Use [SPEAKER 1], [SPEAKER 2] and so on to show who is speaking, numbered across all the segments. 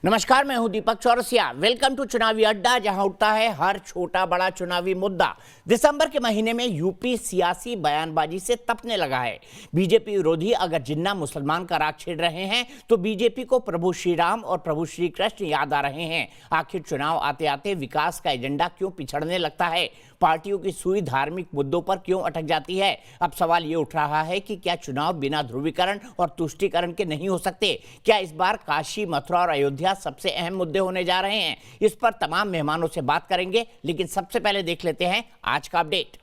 [SPEAKER 1] नमस्कार, मैं हूं दीपक चौरसिया। वेलकम टू चुनावी अड्डा, जहां उठता है हर छोटा बड़ा चुनावी मुद्दा। दिसंबर के महीने में यूपी सियासी बयानबाजी से तपने लगा है। बीजेपी विरोधी अगर जिन्ना मुसलमान का राग छेड़ रहे हैं तो बीजेपी को प्रभु श्री राम और प्रभु श्री कृष्ण याद आ रहे हैं। आखिर चुनाव आते आते विकास का एजेंडा क्यों पिछड़ने लगता है? पार्टियों की सुई धार्मिक मुद्दों पर क्यों अटक जाती है? अब सवाल ये उठ रहा है कि क्या चुनाव बिना ध्रुवीकरण और तुष्टीकरण के नहीं हो सकते? क्या इस बार काशी, मथुरा और अयोध्या सबसे अहम मुद्दे होने जा रहे हैं? इस पर तमाम मेहमानों से बात करेंगे, लेकिन सबसे पहले देख लेते हैं आज का अपडेट।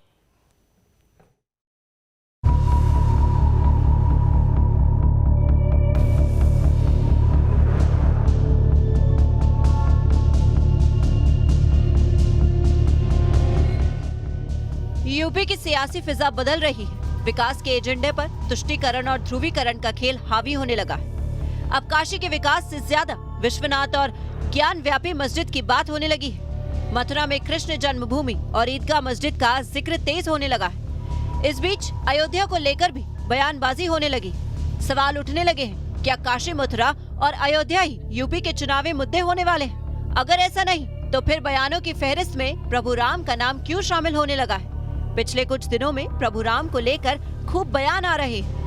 [SPEAKER 2] यूपी की सियासी फिजा बदल रही है। विकास के एजेंडे पर तुष्टीकरण और ध्रुवीकरण का खेल हावी होने लगा है। अब काशी के विकास से ज्यादा विश्वनाथ और ज्ञान व्यापी मस्जिद की बात होने लगी है। मथुरा में कृष्ण जन्मभूमि और ईदगाह मस्जिद का जिक्र तेज होने लगा है। इस बीच अयोध्या को लेकर भी बयानबाजी होने लगी। सवाल उठने लगे हैं, क्या काशी, मथुरा और अयोध्या ही यूपी के चुनावी मुद्दे होने वाले हैं? अगर ऐसा नहीं तो फिर बयानों की फहरिस्त में प्रभु राम का नाम क्यों शामिल होने लगा है? पिछले कुछ दिनों में प्रभु राम को लेकर खूब बयान आ रहे हैं।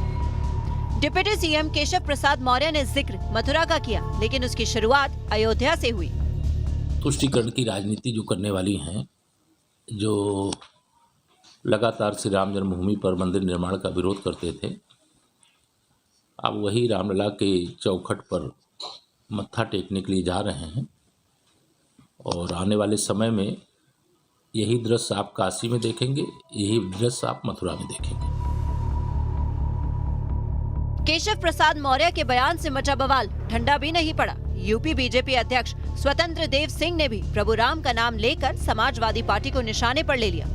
[SPEAKER 2] डिप्टी सीएम केशव प्रसाद मौर्य ने जिक्र मथुरा का किया, लेकिन उसकी शुरुआत अयोध्या से हुई।
[SPEAKER 3] तुष्टीकरण की राजनीति जो करने वाली हैं, जो लगातार श्री राम जन्मभूमि पर मंदिर निर्माण का विरोध करते थे, अब वही रामलला के चौखट पर मत्था टेकने के लिए जा रहे हैं। और आने वाले समय में यही दृश्य आप काशी में देखेंगे, यही दृश्य आप मथुरा में देखेंगे।
[SPEAKER 2] केशव प्रसाद मौर्य के बयान से मचा बवाल ठंडा भी नहीं पड़ा। यूपी बीजेपी अध्यक्ष स्वतंत्र देव सिंह ने भी प्रभु राम का नाम लेकर समाजवादी पार्टी को निशाने पर ले लिया।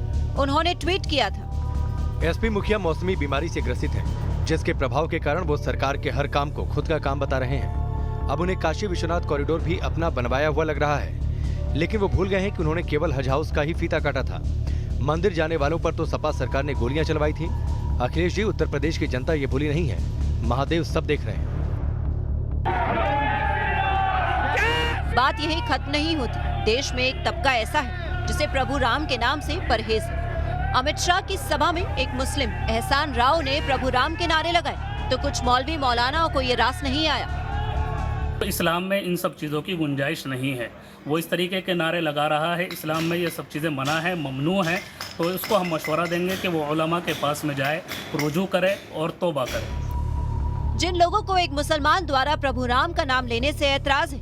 [SPEAKER 2] उन्होंने ट्वीट किया था,
[SPEAKER 4] एसपी मुखिया मौसमी बीमारी से ग्रसित हैं, जिसके प्रभाव के कारण वो सरकार के हर काम को खुद का काम बता रहे हैं। अब उन्हें काशी विश्वनाथ कॉरिडोर भी अपना बनवाया हुआ लग रहा है, लेकिन वो भूल गए हैं कि उन्होंने केवल हज हाउस का ही फीता काटा था। मंदिर जाने वालों पर तो सपा सरकार ने गोलियां चलवाई थी। अखिलेश जी, उत्तर प्रदेश की जनता ये भूली नहीं है। महादेव सब देख रहे हैं।
[SPEAKER 2] बात यही खत्म नहीं होती। देश में एक तबका ऐसा है जिसे प्रभु राम के नाम से परहेज है। अमित शाह की सभा में एक मुस्लिम एहसान राव ने प्रभु राम के नारे लगाए तो कुछ मौलवी मौलानाओं को ये रास नहीं आया।
[SPEAKER 5] इस्लाम में इन सब चीज़ों की गुंजाइश नहीं है। वो इस तरीके के नारे लगा रहा है। इस्लाम में ये सब चीज़ें मना है, ममनू है। तो उसको हम मशवरा देंगे कि वो उलमा के पास में जाए, रुजू करे और तौबा करे।
[SPEAKER 2] जिन लोगों को एक मुसलमान द्वारा प्रभु राम का नाम लेने से ऐतराज है,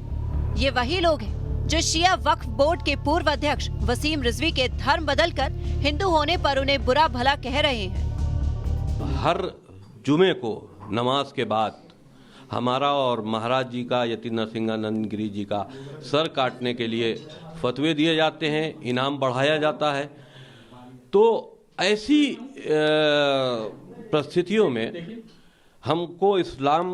[SPEAKER 2] ये वही लोग हैं जो शिया वक्फ बोर्ड के पूर्व अध्यक्ष वसीम रिजवी के धर्म बदलकर हिंदू होने पर उन्हें बुरा भला कह रहे हैं।
[SPEAKER 6] हर जुमे को नमाज के बाद हमारा और महाराज जी का, यति नरसिंहानंद गिरी जी का सर काटने के लिए फतवे दिए जाते हैं, इनाम बढ़ाया जाता है। तो ऐसी परिस्थितियों में हमको इस्लाम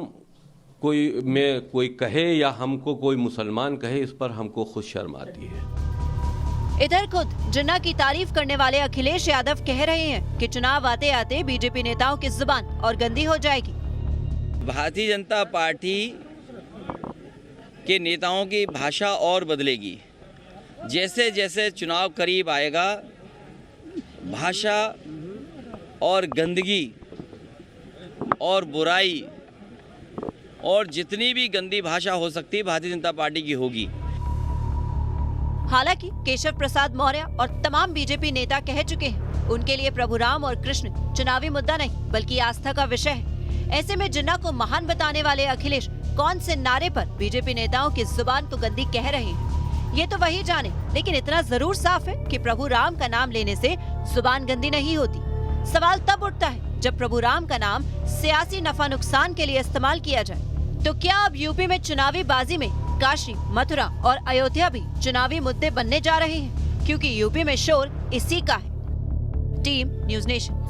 [SPEAKER 6] कोई कहे या हमको कोई मुसलमान कहे, इस पर हमको खुद शर्म आती है।
[SPEAKER 2] इधर खुद जिन्ना की तारीफ करने वाले अखिलेश यादव कह रहे हैं कि चुनाव आते आते बीजेपी नेताओं की जुबान और गंदी हो जाएगी।
[SPEAKER 7] भारतीय जनता पार्टी के नेताओं की भाषा और बदलेगी। जैसे जैसे चुनाव करीब आएगा, भाषा और गंदगी और बुराई और जितनी भी गंदी भाषा हो सकती है भारतीय जनता पार्टी की होगी।
[SPEAKER 2] हालांकि केशव प्रसाद मौर्य और तमाम बीजेपी नेता कह चुके हैं, उनके लिए प्रभु राम और कृष्ण चुनावी मुद्दा नहीं बल्कि आस्था का विषय है। ऐसे में जिन्ना को महान बताने वाले अखिलेश कौन से नारे पर बीजेपी नेताओं की जुबान को गंदी कह रहे हैं, ये तो वही जाने। लेकिन इतना जरूर साफ है कि प्रभु राम का नाम लेने से जुबान गंदी नहीं होती। सवाल तब उठता है जब प्रभु राम का नाम सियासी नफा नुकसान के लिए इस्तेमाल किया जाए। तो क्या अब यूपी में चुनावी बाजी में काशी, मथुरा और अयोध्या भी चुनावी मुद्दे बनने जा रहे हैं? क्योंकि यूपी में शोर इसी का है। Team news nation.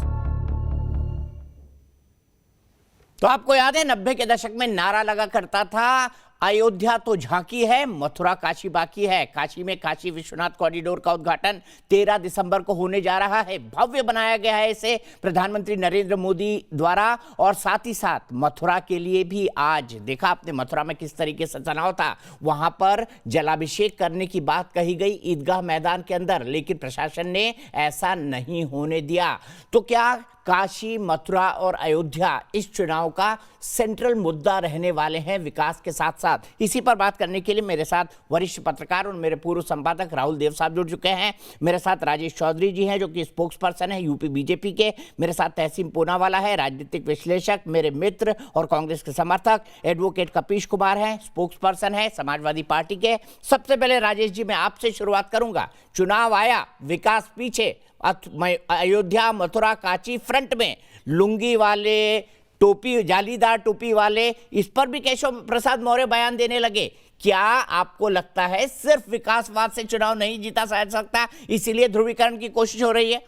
[SPEAKER 1] तो आपको याद है 90 के दशक में नारा लगा करता था, अयोध्या तो झांकी है, मथुरा काशी बाकी है। काशी में काशी विश्वनाथ कॉरिडोर का उद्घाटन 13 दिसंबर को होने जा रहा है। भव्य बनाया गया है इसे प्रधानमंत्री नरेंद्र मोदी द्वारा, और साथ ही साथ मथुरा के लिए भी आज देखा आपने मथुरा में किस तरीके से तनाव था। वहां पर जलाभिषेक करने की बात कही गई ईदगाह मैदान के अंदर, लेकिन प्रशासन ने ऐसा नहीं होने दिया। तो क्या काशी, मथुरा और अयोध्या इस चुनाव का सेंट्रल मुद्दा रहने वाले हैं विकास के साथ साथ? इसी पर बात करने के लिए मेरे साथ वरिष्ठ पत्रकार और मेरे पूर्व संपादक राहुल देव साहब जुड़ चुके हैं। मेरे साथ राजेश चौधरी जी हैं जो कि स्पोक्स पर्सन है यूपी बीजेपी के। मेरे साथ तहसीन पूनावाला है, राजनीतिक विश्लेषक, मेरे मित्र और कांग्रेस के समर्थक। एडवोकेट कपीश कुमार हैं, स्पोक्स पर्सन है समाजवादी पार्टी के। सबसे पहले राजेश जी मैं आपसे शुरुआत करूंगा। चुनाव आया, विकास पीछे, अयोध्या, मथुरा, काशी फ्रंट में, लुंगी वाले, टोपी, जालीदार टोपी वाले, इस पर भी केशव प्रसाद मौर्य बयान देने लगे। क्या आपको लगता है सिर्फ विकासवाद से चुनाव नहीं जीता जा सकता, इसीलिए ध्रुवीकरण की कोशिश हो रही है?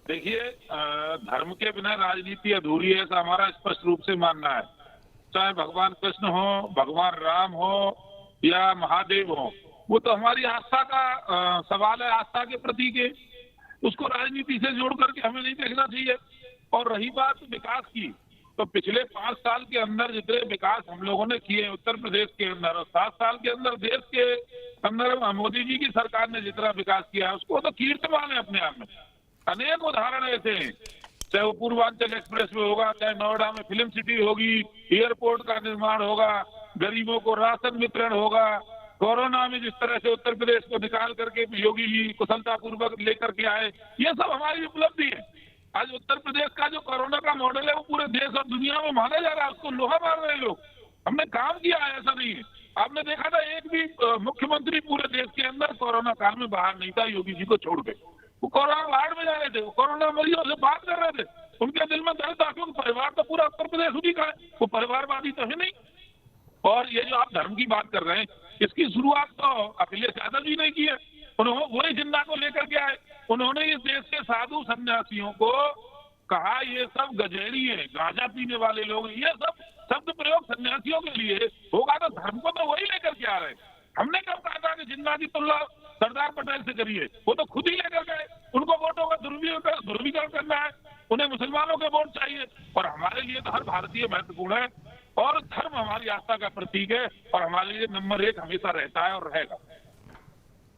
[SPEAKER 8] देखिए, धर्म के बिना राजनीति अधूरी है, ऐसा हमारा स्पष्ट रूप से मानना है। चाहे भगवान कृष्ण हो, भगवान राम हो या महादेव हो, वो तो हमारी आस्था का सवाल है, आस्था के प्रतीक है। उसको राजनीति से जोड़ करके हमें नहीं देखना चाहिए। और रही बात विकास की, तो पिछले 5 साल के अंदर जितने विकास हम लोगों ने किए उत्तर प्रदेश के अंदर, और 7 साल के अंदर देश के अंदर मोदी जी की सरकार ने जितना विकास किया है उसको तो कीर्तिमान है अपने आप में। अनेक उदाहरण ऐसे हैं, चाहे वो पूर्वांचल एक्सप्रेस वे होगा, चाहे नोएडा में फिल्म सिटी होगी, एयरपोर्ट का निर्माण होगा, गरीबों को राशन वितरण होगा, कोरोना में जिस तरह से उत्तर प्रदेश को निकाल करके योगी जी कुशलता पूर्वक लेकर के आए, ये सब हमारी उपलब्धि है। आज उत्तर प्रदेश का जो कोरोना का मॉडल है वो पूरे देश और दुनिया में माना जा रहा है, उसको लोहा मार रहे हैं लोग। हमने काम किया है, ऐसा नहीं है। आपने देखा था एक भी मुख्यमंत्री पूरे देश के अंदर कोरोना काल में बाहर नहीं था योगी जी को छोड़ के। वो कोरोना वार्ड में जा रहे थे, वो कोरोना मरीजों से बात कर रहे थे, उनके दिल में दर्द था, क्योंकि परिवार तो पूरा उत्तर प्रदेश उन्हीं का है, वो परिवारवादी तो है नहीं। और ये जो आप धर्म की बात कर रहे हैं, इसकी शुरुआत तो अखिलेश यादव जी ने की है। उन्होंने वही जिन्ना को लेकर के आए, उन्होंने इस देश के साधु सन्यासियों को कहा ये सब गजेड़ी है, गांजा पीने वाले लोग, ये सब शब्द प्रयोग सन्यासियों के लिए होगा, तो धर्म को तो वही लेकर के आ रहे। हमने कब कहा था कि जिन्ना की तुलना सरदार पटेल से करिए, वो तो खुद ही लेकर गए। उनको वोटों का ध्रुवीकरण करना है, उन्हें मुसलमानों के वोट चाहिए, और हमारे लिए तो हर भारतीय महत्वपूर्ण है, और धर्म हमारी आस्था का प्रतीक है, और हमारे लिए नंबर 1 हमेशा रहता है और रहेगा।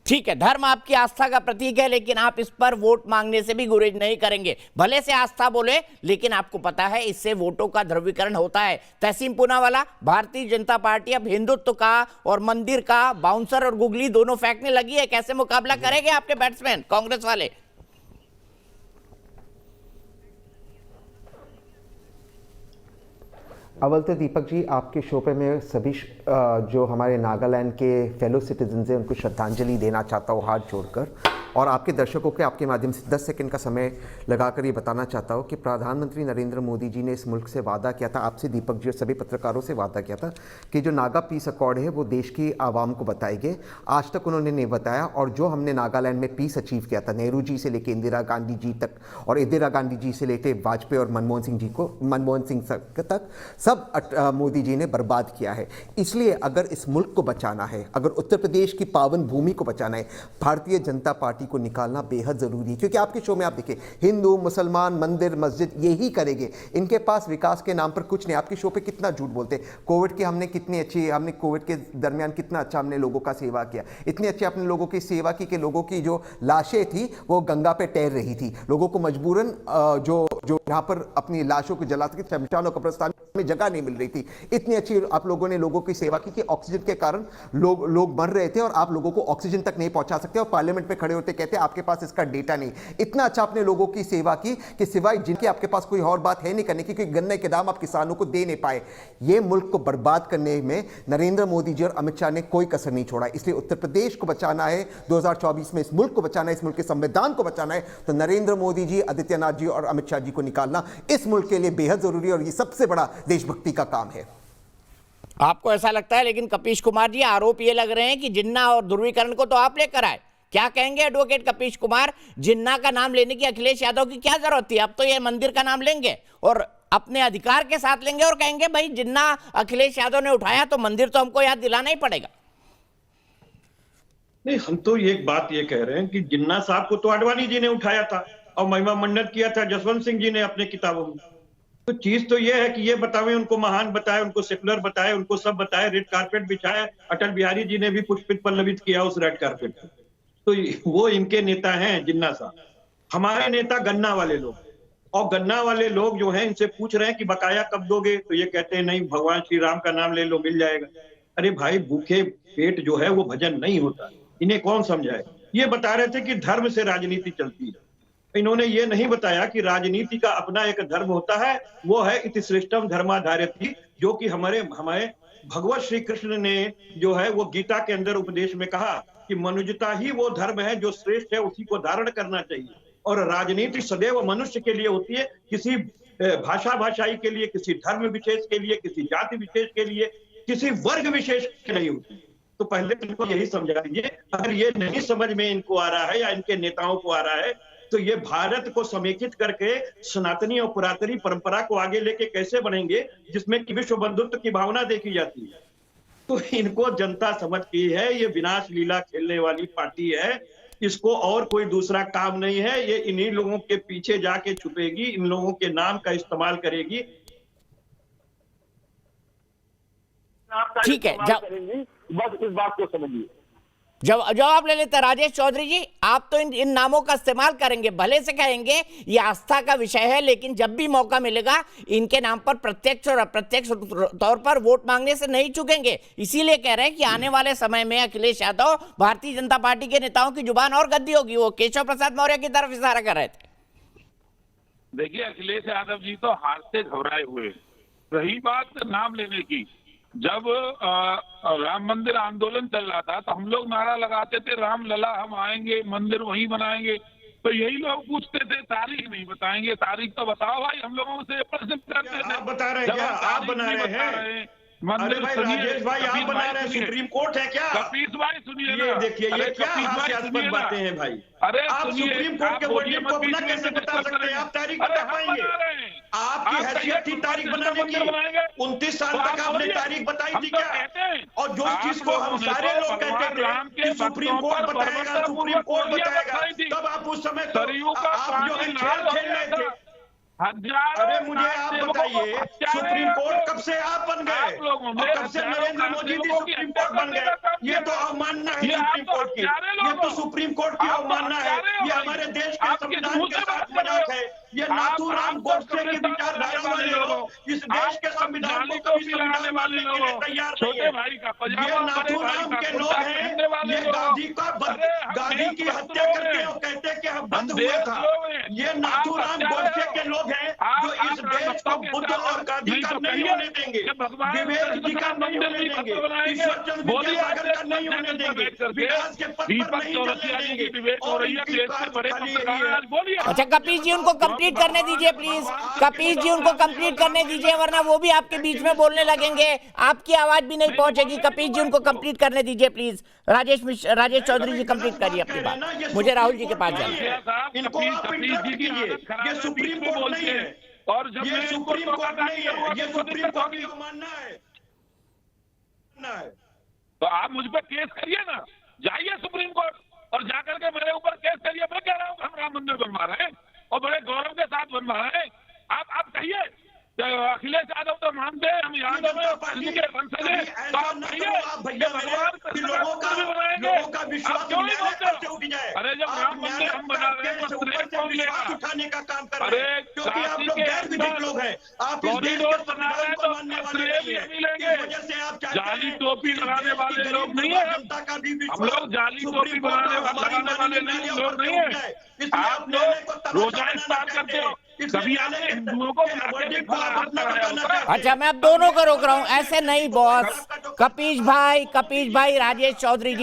[SPEAKER 1] ठीक है, धर्म आपकी आस्था का प्रतीक है, लेकिन आप इस पर वोट मांगने से भी गुरेज नहीं करेंगे। भले से आस्था बोले, लेकिन आपको पता है इससे वोटों का ध्रुवीकरण होता है। तहसीन पूनावाला, भारतीय जनता पार्टी अब हिंदुत्व का और मंदिर का बाउंसर और गुगली दोनों फेंकने लगी है। कैसे मुकाबला करेंगे आपके बैट्समैन कांग्रेस वाले?
[SPEAKER 9] अव्वल तो दीपक जी, आपके शो पे मैं सभी जो हमारे नागालैंड के फेलो सिटीजन्स हैं उनको श्रद्धांजलि देना चाहता हूँ हाथ जोड़कर, और आपके दर्शकों के आपके माध्यम से 10 सेकंड का समय लगाकर ये बताना चाहता हूँ कि प्रधानमंत्री नरेंद्र मोदी जी ने इस मुल्क से वादा किया था, आपसे दीपक जी और सभी पत्रकारों से वादा किया था कि जो नागा पीस अकॉर्ड है वो देश की आवाम को बताएंगे। आज तक उन्होंने नहीं बताया, और जो हमने नागालैंड में पीस अचीव किया था, नेहरू जी से लेकर इंदिरा गांधी जी तक, और इंदिरा गांधी जी से लेकर वाजपेयी और मनमोहन सिंह तक, सब मोदी जी ने बर्बाद किया है। इसलिए अगर इस मुल्क को बचाना है, अगर उत्तर प्रदेश की पावन भूमि को बचाना है, भारतीय जनता पार्टी को निकालना बेहद जरूरी है। क्योंकि आपके शो में आप देखिए, हिंदू, मुसलमान, मंदिर, मस्जिद यही करेंगे, इनके पास विकास के नाम पर कुछ नहीं। आपके शो पे कितना झूठ बोलते हैं। कोविड के हमने कोविड के दरमियान कितना अच्छा हमने लोगों का सेवा किया, इतनी अच्छी आपने लोगों की सेवा की कि लोगों की जो लाशें थी वो गंगा पे तैर रही थी, लोगों को मजबूरन जो यहाँ पर अपनी लाशों को जलाते थे, शमशान और कब्रिस्तान में जगह नहीं मिल रही थी। इतनी अच्छी आप लोगों ने लोगों की सेवा की कि ऑक्सीजन के कारण लोग मर रहे थे, और आप लोगों को ऑक्सीजन तक नहीं पहुंचा सकते, और पार्लियामेंट में खड़े होते कहते आपके पास इसका डेटा नहीं। इतना अच्छा आपने लोगों की सेवा की कि सिवाय जिनके आपके पास कोई और बात है नहीं करने की, क्योंकि गन्ने के दाम आप किसानों को दे नहीं पाए। ये मुल्क को बर्बाद करने में नरेंद्र मोदी जी और अमित शाह ने कोई कसर नहीं छोड़ा। इसलिए उत्तर प्रदेश को बचाना है 2024 में, इस मुल्क को बचाना है, इस मुल्क के संविधान को बचाना है, तो नरेंद्र मोदी जी, आदित्यनाथ जी और अमित शाह जी को निकालना इस मुल्क के लिए बेहद जरूरी है, और ये सबसे बड़ा देशभक्ति का काम है।
[SPEAKER 1] आपको ऐसा लगता है? लेकिन कपीश कुमार जी, आरोप ये लग रहे हैं कि जिन्ना और ध्रुवीकरण को तो आप लेकर आए। क्या कहेंगे एडवोकेट कपीश कुमार? जिन्ना का नाम लेने की अखिलेश यादव की क्या जरूरत थी? अब तो ये मंदिर का नाम लेंगे, और अपने अधिकार के साथ लेंगे और कहेंगे भाई जिन्ना अखिलेश यादव ने उठाया तो मंदिर तो हमको याद दिलाना ही पड़ेगा।
[SPEAKER 10] नहीं, हम तो एक बात ये कह रहे हैं कि जिन्ना साहब को तो आडवाणी जी ने उठाया था और महिमा मंडन किया था जसवंत सिंह जी ने अपने किताबों में। तो चीज तो ये है कि ये बतावे, उनको महान बताए, उनको सेकुलर बताए, उनको सब बताए, रेड कारपेट बिछाए। अटल बिहारी जी ने भी पुष्पित पल्लवित किया उस रेड कारपेट पर। तो वो इनके नेता हैं जिन्ना साहब। हमारे नेता गन्ना वाले लोग, और गन्ना वाले लोग जो हैं इनसे पूछ रहे हैं कि बकाया कब दोगे, तो ये कहते हैं नहीं, भगवान श्री राम का नाम ले लो मिल जाएगा। अरे भाई, भूखे पेट जो है वो भजन नहीं होता, इन्हें कौन समझाए। ये बता रहे थे कि धर्म से राजनीति चलती है, इन्होंने ये नहीं बताया कि राजनीति का अपना एक धर्म होता है, वो है इति श्रेष्ठम धर्माधारयति, जो कि हमारे भगवत श्री कृष्ण ने जो है वो गीता के अंदर उपदेश में कहा कि मनुष्यता ही वो धर्म है जो श्रेष्ठ है, उसी को धारण करना चाहिए। और राजनीति सदैव मनुष्य के लिए होती है, किसी भाषाई के लिए, किसी धर्म विशेष के लिए, किसी जाति विशेष के लिए, किसी वर्ग विशेष के नहीं होती। तो पहले इनको यही समझा दीजिए। अगर ये नहीं समझ में इनको आ रहा है या इनके नेताओं को आ रहा है, तो ये भारत को समेकित करके सनातनी और पुरातनी परंपरा को आगे लेके कैसे बढ़ेंगे, जिसमें कि विश्व बंधुत्व की भावना देखी जाती है। तो इनको जनता समझ गई है, ये विनाश लीला खेलने वाली पार्टी है, इसको और कोई दूसरा काम नहीं है। ये इन्हीं लोगों के पीछे जाके छुपेगी, इन लोगों के नाम का इस्तेमाल करेगी।
[SPEAKER 1] ठीक है,
[SPEAKER 11] बस इस बात को समझिए।
[SPEAKER 1] जवाब ले लेते राजेश चौधरी जी, आप तो इन नामों का इस्तेमाल करेंगे, भले से कहेंगे ये आस्था का विषय है, लेकिन जब भी मौका मिलेगा इनके नाम पर प्रत्यक्ष और अप्रत्यक्ष तौर पर वोट मांगने से नहीं चूकेंगे। इसीलिए कह रहे हैं कि आने वाले समय में अखिलेश यादव भारतीय जनता पार्टी के नेताओं की जुबान और गद्दी होगी। वो केशव प्रसाद मौर्य की तरफ इशारा कर रहे थे।
[SPEAKER 8] देखिए, अखिलेश यादव जी तो हार से घबराए हुए। रही बात नाम लेने की, जब राम मंदिर आंदोलन चल रहा था तो हम लोग नारा लगाते थे राम लला हम आएंगे, मंदिर वहीं बनाएंगे। तो यही लोग पूछते थे तारीख नहीं बताएंगे, तारीख तो बताओ भाई। हम लोगों से प्रश्न करते थे,
[SPEAKER 10] आप बता रहे हैं क्या? आप बना रहे हैं? अरे भाई राजेश भाई, आप बना रहे हैं? सुप्रीम कोर्ट है क्या?
[SPEAKER 8] कपीस भाई सुनिए,
[SPEAKER 10] ये देखिए, ये क्या हास्यास्पद बातें हैं भाई।
[SPEAKER 8] अरे
[SPEAKER 10] आप सुप्रीम कोर्ट के वर्डिक्ट को अपना कैसे बता सकते हैं? आप तारीख बता पाएंगे? आपकी हैसियत थी तारीख बनाने की? 29 साल तक आपने तारीख बताई थी क्या? और जो चीज को हम सारे लोग कहते थे कि सुप्रीम कोर्ट बताएगा, सुप्रीम कोर्ट बताएगा, तब आप उस समय आप जो है खेल खेल रहे थे। अरे मुझे आप बताइए, सुप्रीम कोर्ट कब से आप बन गए और कब से नरेंद्र मोदी जी सुप्रीम कोर्ट बन गए? ये तो अवमानना है सुप्रीम कोर्ट की, ये तो सुप्रीम कोर्ट की अवमानना है, ये हमारे देश के संविधान के साथ मजाक है। ये नाथूराम गोडसे की विचारधारा वाले लोग इस देश के संविधान को कभी संविधान मानने के लिए तैयार नहीं है। ये नाथूराम के लोग हैं, ये गांधी की हत्या करके और कहते हैं कि हम बंद हुआ था। ये नाथूराम गोडसे के लोग हैं जो इस देश को बुद्ध और गांधी का नहीं होने देंगे, विवेक जी का नहीं होने देंगे, ईश्वरचंद्र विद्यासागर का नहीं होने देंगे, विकास के पथ पर नहीं चलने देंगे। और इनकी कार खाली यही है।
[SPEAKER 1] अच्छा कपीस जी, उनको कंप्लीट करने दीजिए प्लीज। कपीस जी, उनको कंप्लीट करने दीजिए, वरना वो भी आपके बीच में बोलने लगेंगे, आपकी आवाज भी नहीं पहुंचेगी। कपीस जी, उनको कंप्लीट करने दीजिए प्लीज। राजेश चौधरी जी कंप्लीट करिए अपनी बात, मुझे राहुल जी के पास जाना है।
[SPEAKER 10] इनको आप इंटरप्ट कीजिए, ये सुप्रीम कोर्ट नहीं है, और जब ये सुप्रीम कोर्ट नहीं है, ये सुप्रीम कोर्ट की मानना है।
[SPEAKER 8] तो आप मुझ पर केस करिए ना, जाइए सुप्रीम कोर्ट और जाकर के मेरे ऊपर केस करिए। मैं कह रहा हूँ हम राम मंदिर बनवा रहे हैं और बड़े गौरव के साथ बनवा रहे हैं। आप कहिए अखिलेश यादव तो मानते हैं, हम यादव हैं, वंशज हैं, तो आप कहिए
[SPEAKER 10] लोगों का विश्वास उठ जाए।
[SPEAKER 8] अरे जब राम मंदिर हम बना रहे हैं तो श्रेय कौन लेगा?
[SPEAKER 10] उठाने का काम कर रहे हैं, क्योंकि आप लोग गैर विधिक लोग हैं। आप इस देश के संविधान को मानने वाले नहीं हैं, इस वजह से आप
[SPEAKER 8] जाली टोपी लगाने वाले लोग नहीं है।
[SPEAKER 10] जनता का भी
[SPEAKER 8] हम लोग जाली टोपी लगाने वाले लोग नहीं है। आप लोग रोजा इफ्तार करते हो, कभी आपने हिंदुओं को
[SPEAKER 1] अच्छा, मैं अब दोनों को रोक रहा हूँ, ऐसे नहीं बॉस। कपीस भाई, राजेश चौधरी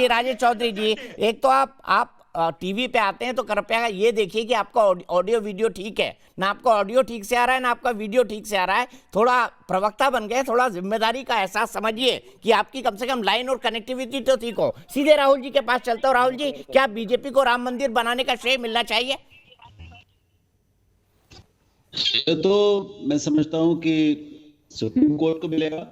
[SPEAKER 1] जी, एक तो आप टीवी पे आते हैं तो कृपया ये देखिए कि आपका ऑडियो वीडियो ठीक है ना, आपका ऑडियो ठीक से आ रहा है ना आपका वीडियो ठीक से आ रहा है। थोड़ा प्रवक्ता बन गए, थोड़ा जिम्मेदारी का एहसास समझिए कि आपकी कम से कम लाइन और कनेक्टिविटी तो ठीक हो। सीधे राहुल जी के पास चलता हूँ। राहुल जी, क्या बीजेपी को राम मंदिर बनाने का श्रेय मिलना चाहिए?
[SPEAKER 12] तो मैं समझता हूं कि सुप्रीम कोर्ट को मिलेगा,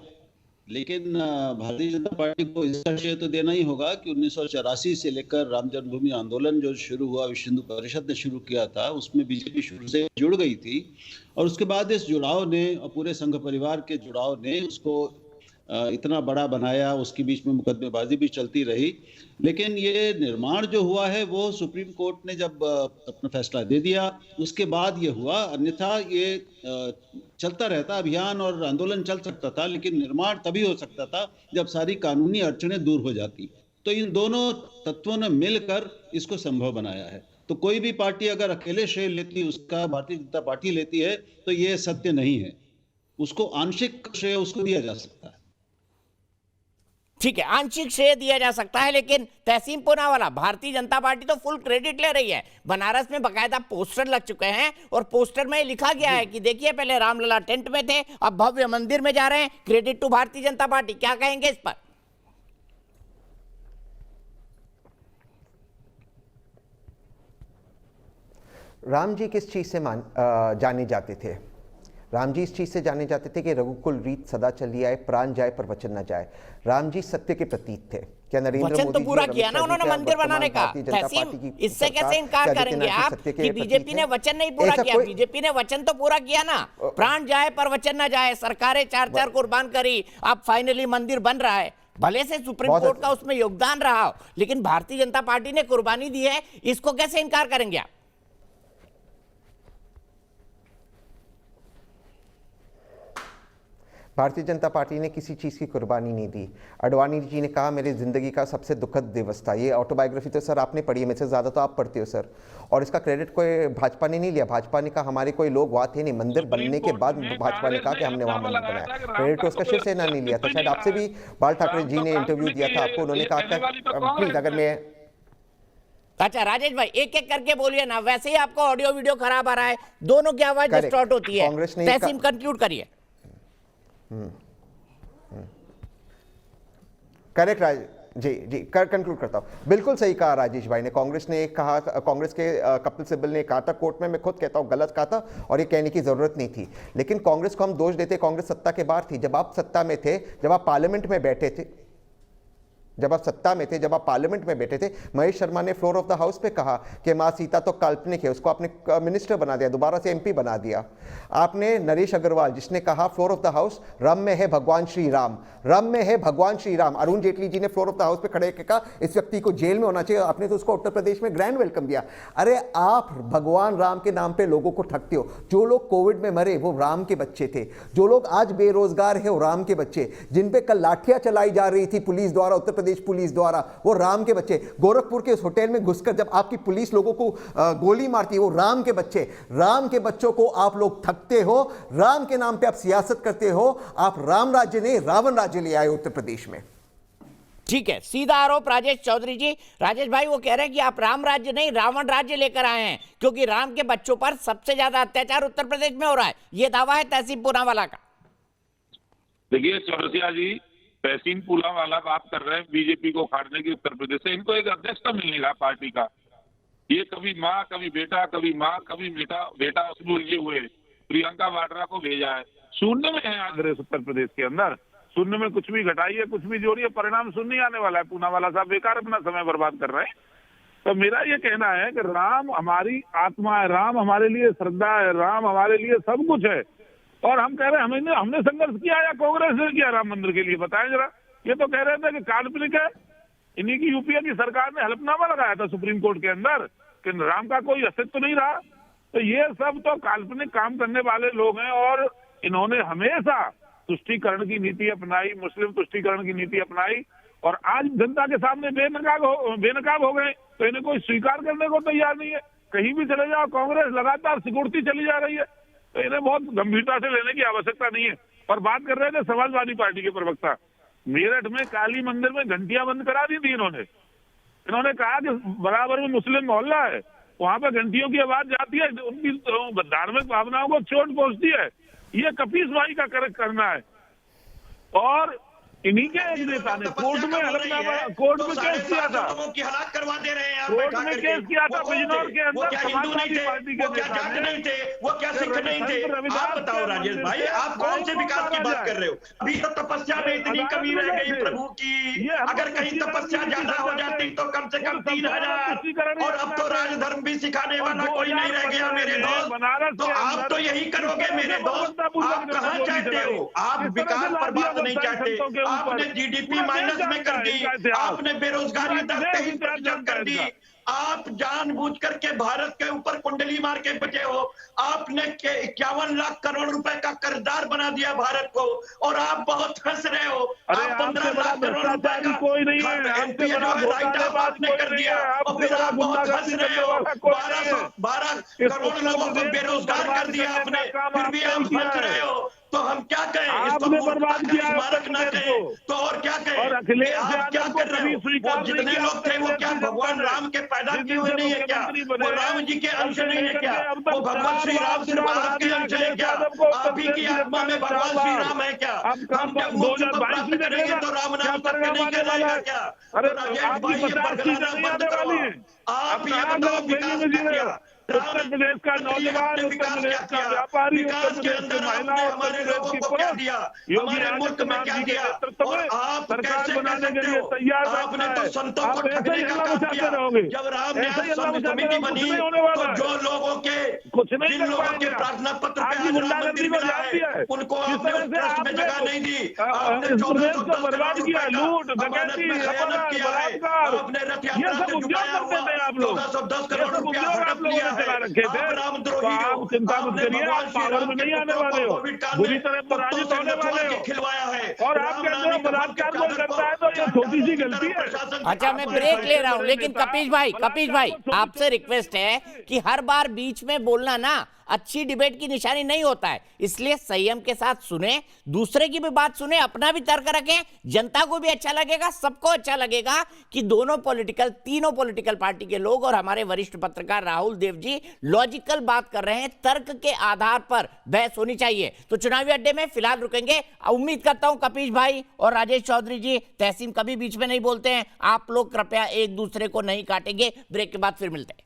[SPEAKER 12] लेकिन भारतीय जनता पार्टी को इसका श्रेय तो देना ही होगा कि 1984 से लेकर राम जन्मभूमि आंदोलन जो शुरू हुआ, विश्व हिंदू परिषद ने शुरू किया था, उसमें बीजेपी शुरू से जुड़ गई थी और उसके बाद इस जुड़ाव ने और पूरे संघ परिवार के जुड़ाव ने उसको इतना बड़ा बनाया। उसके बीच में मुकदमेबाजी भी चलती रही, लेकिन ये निर्माण जो हुआ है वो सुप्रीम कोर्ट ने जब अपना फैसला दे दिया उसके बाद ये हुआ, अन्यथा ये चलता रहता अभियान और आंदोलन चल सकता था, लेकिन निर्माण तभी हो सकता था जब सारी कानूनी अड़चनें दूर हो जाती। तो इन दोनों तत्वों ने मिलकर इसको संभव बनाया है। तो कोई भी पार्टी अगर अकेले श्रेय लेती, उसका भारतीय जनता पार्टी लेती है, तो ये सत्य नहीं है। उसको आंशिक श्रेय उसको दिया जा सकता है।
[SPEAKER 1] ठीक है, आंशिक श्रेय दिया जा सकता है, लेकिन तहसीन पूनावाला, भारतीय जनता पार्टी तो फुल क्रेडिट ले रही है। बनारस में बकायदा पोस्टर लग चुके हैं और पोस्टर में लिखा गया है कि देखिए पहले रामलला टेंट में थे, अब भव्य मंदिर में जा रहे हैं, credit to Bharatiya Janata party. क्या कहेंगे इस पर?
[SPEAKER 9] राम जी किस चीज से जाने जाते थे? राम जी इस चीज से जाने जाते थे कि रघुकुल रीत सदा चली आए, प्राण जाए पर वचन न जाए। राम जी सत्य के प्रतीक थे। क्या नरेंद्र
[SPEAKER 1] वचन
[SPEAKER 9] मोदी
[SPEAKER 1] तो
[SPEAKER 9] जी
[SPEAKER 1] पूरा
[SPEAKER 9] और
[SPEAKER 1] किया
[SPEAKER 9] अमित
[SPEAKER 1] ना
[SPEAKER 9] शाह जी
[SPEAKER 1] उन्होंने
[SPEAKER 9] क्या
[SPEAKER 1] मंदिर
[SPEAKER 9] वर्तमान
[SPEAKER 1] बनाने का?
[SPEAKER 9] भारतीय जनता पार्टी की
[SPEAKER 1] इससे
[SPEAKER 9] सरकार
[SPEAKER 1] कैसे इनकार
[SPEAKER 9] क्या
[SPEAKER 1] करेंगे
[SPEAKER 9] आदित्यनाथ
[SPEAKER 1] आप
[SPEAKER 9] जी सत्य के
[SPEAKER 1] कि
[SPEAKER 9] प्रतीक
[SPEAKER 1] बीजेपी ने
[SPEAKER 9] हैं?
[SPEAKER 1] वचन नहीं पूरा
[SPEAKER 9] ऐसा
[SPEAKER 1] किया?
[SPEAKER 9] कोई-
[SPEAKER 1] बीजेपी ने वचन तो पूरा किया ना, प्राण जाए पर वचन न जाए। सरकारें चार चार कुर्बान करी, अब फाइनली मंदिर बन रहा है। भले से सुप्रीम
[SPEAKER 9] बहुत
[SPEAKER 1] कोर्ट का उसमें योगदान रहा हो, लेकिन भारतीय जनता पार्टी ने कुर्बानी दी है, इसको कैसे इनकार करेंगे आप?
[SPEAKER 9] भारतीय जनता पार्टी ने किसी चीज़ की कुर्बानी नहीं दी। अडवाणी जी ने कहा मेरी ज़िंदगी का सबसे दुखद दिवस था। ये ऑटोबायोग्राफी तो सर आपने पढ़ी है, मेरे से ज़्यादा तो आप पढ़ते हो सर। और इसका क्रेडिट कोई भाजपा ने नहीं लिया। भाजपा ने कहा हमारे कोई लोग वहाँ थे नहीं, मंदिर बनने के बाद भाजपा ने कहा कि हमने वहाँ मंदिर बनाया। क्रेडिट तो उसका शिवसेना नहीं लिया था। शायद आपसे भी बाल ठाकरे जी ने इंटरव्यू दिया था आपको, उन्होंने कहा प्लीज अगर मैं।
[SPEAKER 1] अच्छा राजेश भाई, एक एक करके बोलिए ना, वैसे ही आपको ऑडियो वीडियो खराब आ रहा है, दोनों की आवाज डिस्टॉर्ट होती है।
[SPEAKER 9] कांग्रेस ने
[SPEAKER 1] तहसीन कंक्लूड करिए।
[SPEAKER 9] करेक्ट जी जी कंक्लूड करता हूँ। बिल्कुल सही कहा राजेश भाई ने। कांग्रेस ने कहा, कांग्रेस के कपिल सिब्बल ने कहा था कोर्ट में, मैं खुद कहता हूँ गलत कहा था और ये कहने की जरूरत नहीं थी। लेकिन कांग्रेस को हम दोष देते, कांग्रेस सत्ता के बाहर थी। जब आप सत्ता में थे, जब आप पार्लियामेंट में बैठे थे, जब आप सत्ता में थे, जब आप पार्लियामेंट में बैठे थे, महेश शर्मा ने फ्लोर ऑफ द हाउस पे कहा कि माँ सीता तो काल्पनिक है, उसको आपने मिनिस्टर बना दिया, दोबारा से एमपी बना दिया। आपने नरेश अग्रवाल जिसने कहा फ्लोर ऑफ द हाउस रम में है भगवान श्री राम, रम में है भगवान श्री राम। अरुण जेटली जी ने फ्लोर ऑफ द हाउस पे खड़े होकर कहा इस व्यक्ति को जेल में होना चाहिए, आपने तो उसको उत्तर प्रदेश में ग्रैंड वेलकम दिया। अरे आप भगवान राम के नाम पे लोगों को ठगते हो। जो लोग कोविड में मरे वो राम के बच्चे थे, जो लोग आज बेरोजगार है वो राम के बच्चे, जिन पे कल लाठियां चलाई जा रही थी पुलिस द्वारा, उत्तर प्रदेश पुलिस द्वारा, वो राम के बच्चे। गोरखपुर के उस होटल में घुसकर जब आपकी पुलिस लोगों को गोली मारती है, वो राम के बच्चे। राम के बच्चों को आप लोग ठगते हो, राम के नाम पे आप सियासत करते हो। आप राम राज्य नहीं रावण राज्य ले आए उत्तर प्रदेश में।
[SPEAKER 1] ठीक है, सीधा आरोप राजेश चौधरी जी। राजेश भाई वो कह रहे हैं कि आप राम राज्य नहीं रावण राज्य लेकर आए हैं, क्योंकि राम के बच्चों पर सबसे ज्यादा अत्याचार उत्तर प्रदेश में हो रहा है, ये दावा है तहसीन पूनावाला का।
[SPEAKER 8] देखिए चौरसिया जी, तहसीन पूनावाला बात कर रहे हैं बीजेपी को उखाड़ने की उत्तर प्रदेश से। इनको एक अध्यक्ष तो मिलने का पार्टी का, ये कभी माँ कभी बेटा, कभी माँ कभी बेटा उसमें उलझे हुए प्रियंका वाड्रा को भेजा है। शून्य में है कांग्रेस उत्तर प्रदेश के अंदर, शून्य में कुछ भी घटाइए कुछ भी जोड़िए, परिणाम शून्य ही आने वाला है। पूनावाला साहब बेकार अपना समय बर्बाद कर रहे हैं। तो मेरा ये कहना है कि राम हमारी आत्मा है, राम हमारे लिए श्रद्धा है, राम हमारे लिए सब कुछ है। और हम कह रहे हैं हमने संघर्ष किया या कांग्रेस ने किया राम मंदिर के लिए, बताएं जरा। ये तो कह रहे थे कि काल्पनिक है, इन्हीं की यूपीए की सरकार ने हलफनामा लगाया था सुप्रीम कोर्ट के अंदर कि राम का कोई अस्तित्व नहीं रहा। तो ये सब तो काल्पनिक काम करने वाले लोग हैं और इन्होंने हमेशा तुष्टीकरण की नीति अपनाई, मुस्लिम तुष्टीकरण की नीति अपनाई और आज जनता के सामने बेनकाब हो गए। तो इन्हें कोई स्वीकार करने को तैयार नहीं है। कहीं भी चले जाओ कांग्रेस लगातार सिकुड़ती चली जा रही है, तो इन्हें बहुत गंभीरता से लेने की आवश्यकता नहीं है। और बात कर रहे थे समाजवादी पार्टी के प्रवक्ता, मेरठ में काली मंदिर में घंटियां बंद करा दी थी इन्होंने कहा कि बराबर में मुस्लिम मोहल्ला है, वहां पर घंटियों की आवाज जाती है, उनकी धार्मिक भावनाओं को चोट पहुंचती है। ये कपीस भाई का करना है। और
[SPEAKER 11] इन्हीं के एक नेता ने कोर्ट में हलफनामा, कोर्ट में केस किया था,
[SPEAKER 10] लोगों की हलाक करवा दे रहे हैं आप
[SPEAKER 11] कोर्ट
[SPEAKER 10] बैठा
[SPEAKER 11] में
[SPEAKER 10] करके।
[SPEAKER 11] केस किया था
[SPEAKER 10] वो कौन
[SPEAKER 11] बिजनौर
[SPEAKER 10] थे?
[SPEAKER 11] के
[SPEAKER 10] वो
[SPEAKER 11] अंदर
[SPEAKER 10] क्या हिंदू नहीं
[SPEAKER 11] समाजवादी
[SPEAKER 10] थे?
[SPEAKER 11] पार्टी के
[SPEAKER 10] वो क्या
[SPEAKER 11] नेता
[SPEAKER 10] जाट
[SPEAKER 11] ने।
[SPEAKER 10] नहीं थे? वो क्या सिख नहीं थे? आप बताओ राजेश भाई, आप कौन से विकास की बात कर रहे हो? अभी तो तपस्या में इतनी कमी रह गई प्रभु की, अगर कहीं तपस्या ज्यादा हो जाती तो कम से कम 3000, और अब तो राजधर्म भी सिखाने वाला कोई नहीं रह गया मेरे दोस्त। तो आप तो यही करोगे मेरे दोस्त। आप कहाँ चाहते हो? आप विकास पर बात नहीं चाहते, आपने जीडीपी माइनस में कर दी, आपने बेरोजगारी दर 23% कर दी, आप जानबूझ करके भारत के ऊपर कुंडली मार के बचे हो। आपने 51 लाख करोड़ रुपए का कर्जदार बना दिया भारत को, और आप बहुत हंस रहे हो। आप 15 लाख करोड़ रुपए का
[SPEAKER 11] कोई नहीं है,
[SPEAKER 10] एनपीए जो है राइट ऑफ आपने कर दिया, और फिर आप बहुत हंस रहे हो। 12 करोड़ लोगों को बेरोजगार कर दिया आपने, फिर भी आप हंस रहे हो। तो हम क्या कहें?
[SPEAKER 11] आपने बर्बाद किया
[SPEAKER 10] स्मारक न कहें तो और क्या कहें?
[SPEAKER 11] और अखिलेश
[SPEAKER 10] आप क्या कर रहे हो? वो जितने लोग थे वो क्या भगवान राम के पैदा किए हुए नहीं है क्या? वो राम जी के अंश नहीं है क्या? वो भगवान श्री राम सिर्फ आपके अंश है क्या? आप ही की आत्मा में भगवान श्री राम है क्या? हम जब मोक्ष को प्राप्त करेंगे तो राम नाम सत्य नहीं कहलाएगा क्या? तो राजेश भाई ये बरगलाना बंद करो। आप ये बताओ विकास क्या किया?
[SPEAKER 11] उत्तर प्रदेश का नौजवान, उत्तर प्रदेश का व्यापारी, उत्तर प्रदेश की महिला,
[SPEAKER 10] हमारे लोगों को क्या दिया? हमारे मुल्क में क्या दिया? और आप कैसे कर सकते हो? आपने तो संतों को ठगने का काम किया। जब राम न्याय समिति बनी तो जो लोगों के जिन लोगों के प्रार्थना पत्र पे आज राम मंदिर मिला है उनको आपने उस ट्रस्ट में जगह नहीं दी। आपने 1410 करोड़ रुपए का अमानत में खयानत किया है। आपने रथ यात्रा से जुटाया हुआ 1410 करोड़ रुपया हड़प लिया।
[SPEAKER 11] चला रखे थे, तो आप चिंता मत करिए, आप पावर में नहीं आने वाले हो, बुरी तरह पराजित होने वाले हो।
[SPEAKER 10] खिलवाया है
[SPEAKER 11] और आप कहते हो बलात्कार कोई करता है तो ये छोटी सी गलती है।
[SPEAKER 1] अच्छा, मैं ब्रेक ले रहा हूं, लेकिन कपीश भाई आपसे रिक्वेस्ट है कि हर बार बीच में बोलना ना अच्छी डिबेट की निशानी नहीं होता है, इसलिए संयम के साथ सुने, दूसरे की भी बात सुने, अपना भी तर्क रखें, जनता को भी अच्छा लगेगा, सबको अच्छा लगेगा कि तीनों पॉलिटिकल पार्टी के लोग और हमारे वरिष्ठ पत्रकार राहुल देव जी लॉजिकल बात कर रहे हैं, तर्क के आधार पर बहस होनी चाहिए। तो चुनावी अड्डे में फिलहाल रुकेंगे। उम्मीद करता हूं कपीश भाई और राजेश चौधरी जी, तहसीन कभी बीच में नहीं बोलते हैं, आप लोग कृपया एक दूसरे को नहीं काटेंगे। ब्रेक के बाद फिर मिलते हैं।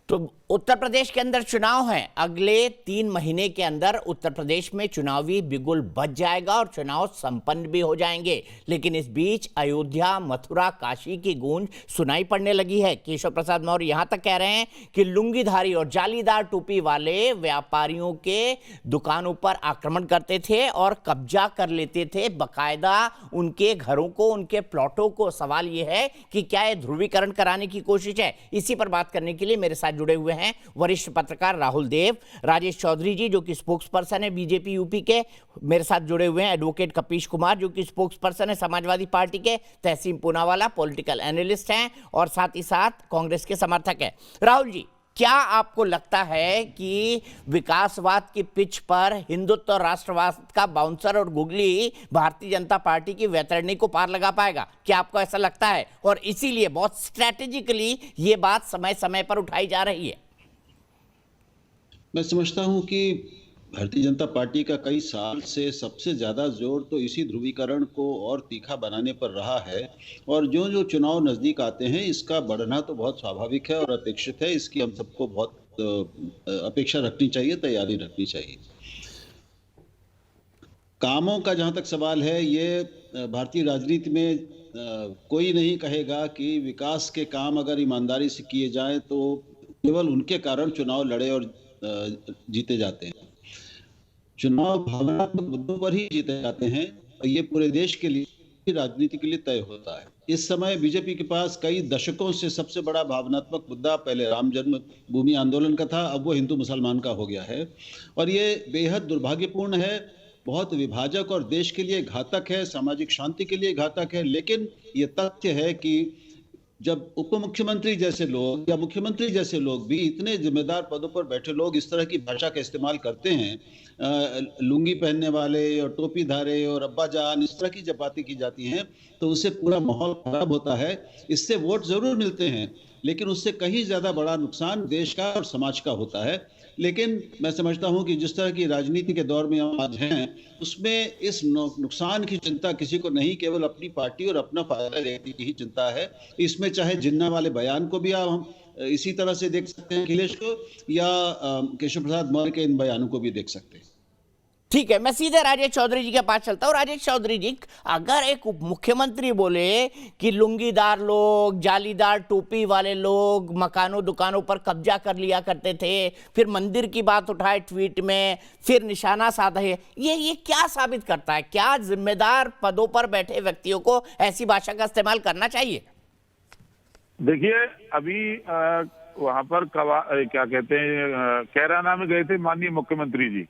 [SPEAKER 1] तो उत्तर प्रदेश के अंदर चुनाव है, अगले 3 महीने के अंदर उत्तर प्रदेश में चुनावी बिगुल बज जाएगा और चुनाव संपन्न भी हो जाएंगे। लेकिन इस बीच अयोध्या, मथुरा, काशी की गूंज सुनाई पड़ने लगी है। केशव प्रसाद मौर्य यहां तक कह रहे हैं कि लुंगीधारी और जालीदार टोपी वाले व्यापारियों के दुकानों पर आक्रमण करते थे और कब्जा कर लेते थे बाकायदा उनके घरों को, उनके प्लॉटों को। सवाल यह है कि क्या यह ध्रुवीकरण कराने की कोशिश है? इसी पर बात करने के लिए मेरे साथ जुड़े हुए हैं वरिष्ठ पत्रकार राहुल देव, राजेश चौधरी जी जो कि स्पोक्स पर्सन है बीजेपी यूपी के, मेरे साथ जुड़े हुए हैं एडवोकेट कपीश कुमार जो कि स्पोक्स पर्सन है समाजवादी पार्टी के, तहसीन पूनावाला पॉलिटिकल एनालिस्ट हैं और साथ ही साथ कांग्रेस के समर्थक हैं। राहुल जी, क्या आपको लगता है कि विकासवाद की पिच पर हिंदुत्व और राष्ट्रवाद का बाउंसर और गुगली भारतीय जनता पार्टी की वैतरणी को पार लगा पाएगा? क्या आपको ऐसा लगता है? और इसीलिए बहुत स्ट्रैटेजिकली ये बात समय समय पर उठाई जा रही है।
[SPEAKER 12] मैं समझता हूं कि भारतीय जनता पार्टी का कई साल से सबसे ज़्यादा जोर तो इसी ध्रुवीकरण को और तीखा बनाने पर रहा है, और जो जो चुनाव नज़दीक आते हैं इसका बढ़ना तो बहुत स्वाभाविक है और अपेक्षित है। इसकी हम सबको बहुत अपेक्षा रखनी चाहिए, तैयारी रखनी चाहिए। कामों का जहाँ तक सवाल है, ये भारतीय राजनीति में कोई नहीं कहेगा कि विकास के काम अगर ईमानदारी से किए जाएं तो केवल उनके कारण चुनाव लड़े और जीते जाते हैं। चुनाव भावनात्मक मुद्दों पर ही जीते जाते हैं और ये पूरे देश के लिए, राजनीति के लिए तय होता है। इस समय बीजेपी के पास कई दशकों से सबसे बड़ा भावनात्मक मुद्दा पहले राम जन्मभूमि आंदोलन का था, अब वो हिंदू मुसलमान का हो गया है और ये बेहद दुर्भाग्यपूर्ण है, बहुत विभाजक और देश के लिए घातक है, सामाजिक शांति के लिए घातक है। लेकिन ये तथ्य है कि जब उप मुख्यमंत्री जैसे लोग या मुख्यमंत्री जैसे लोग भी, इतने जिम्मेदार पदों पर बैठे लोग इस तरह की भाषा का इस्तेमाल करते हैं, लुंगी पहनने वाले और टोपी धारे और अब्बा जान, इस तरह की जब बातें की जाती हैं तो उससे पूरा माहौल खराब होता है। इससे वोट जरूर मिलते हैं, लेकिन उससे कहीं ज्यादा बड़ा नुकसान देश का और समाज का होता है। लेकिन मैं समझता हूं कि जिस तरह की राजनीति के दौर में हम आज हैं, उसमें इस नुकसान की चिंता किसी को नहीं, केवल अपनी पार्टी और अपना फायदा लेने की ही चिंता है। इसमें चाहे जिन्ना वाले बयान को भी हम इसी तरह से देख सकते हैं अखिलेश को, या केशव प्रसाद मौर्य के इन बयानों को भी देख सकते हैं।
[SPEAKER 1] ठीक है, मैं सीधे राजेश चौधरी जी के पास चलता हूँ। राजेश चौधरी जी, अगर एक उप मुख्यमंत्री बोले कि लुंगीदार लोग, जालीदार टोपी वाले लोग मकानों दुकानों पर कब्जा कर लिया करते थे, फिर मंदिर की बात उठाए ट्वीट में, फिर निशाना साधा है, ये क्या साबित करता है? क्या जिम्मेदार पदों पर बैठे व्यक्तियों को ऐसी भाषा का इस्तेमाल करना चाहिए?
[SPEAKER 11] देखिए, अभी वहां पर क्या कहते हैं, कैराना में गए थे माननीय मुख्यमंत्री जी,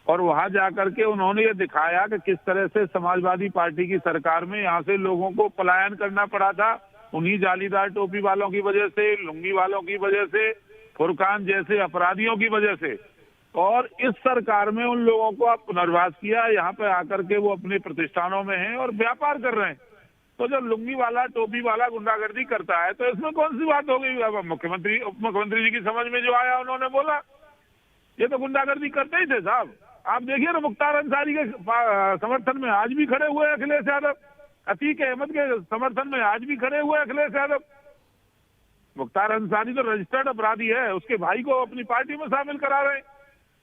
[SPEAKER 11] और वहां जाकर के उन्होंने ये दिखाया कि किस तरह से समाजवादी पार्टी की सरकार में यहाँ से लोगों को पलायन करना पड़ा था, उन्हीं जालीदार टोपी वालों की वजह से, लुंगी वालों की वजह से, फुरकान जैसे अपराधियों की वजह से। और इस सरकार में उन लोगों को आप पुनर्वास किया, यहाँ पे आकर के वो अपने प्रतिष्ठानों में हैं और व्यापार कर रहे हैं। तो जब लुंगी वाला, टोपी वाला गुंडागर्दी करता है तो इसमें कौन सी बात हो गई? मुख्यमंत्री, उप मुख्यमंत्री जी की समझ में जो आया उन्होंने बोला, ये तो गुंडागर्दी करते ही थे साहब। आप देखिए ना, मुख्तार अंसारी के समर्थन में आज भी खड़े हुए अखिलेश यादव, अतीक अहमद के समर्थन में आज भी खड़े हुए अखिलेश यादव। मुख्तार अंसारी तो रजिस्टर्ड अपराधी है, उसके भाई को अपनी पार्टी में शामिल करा रहे हैं,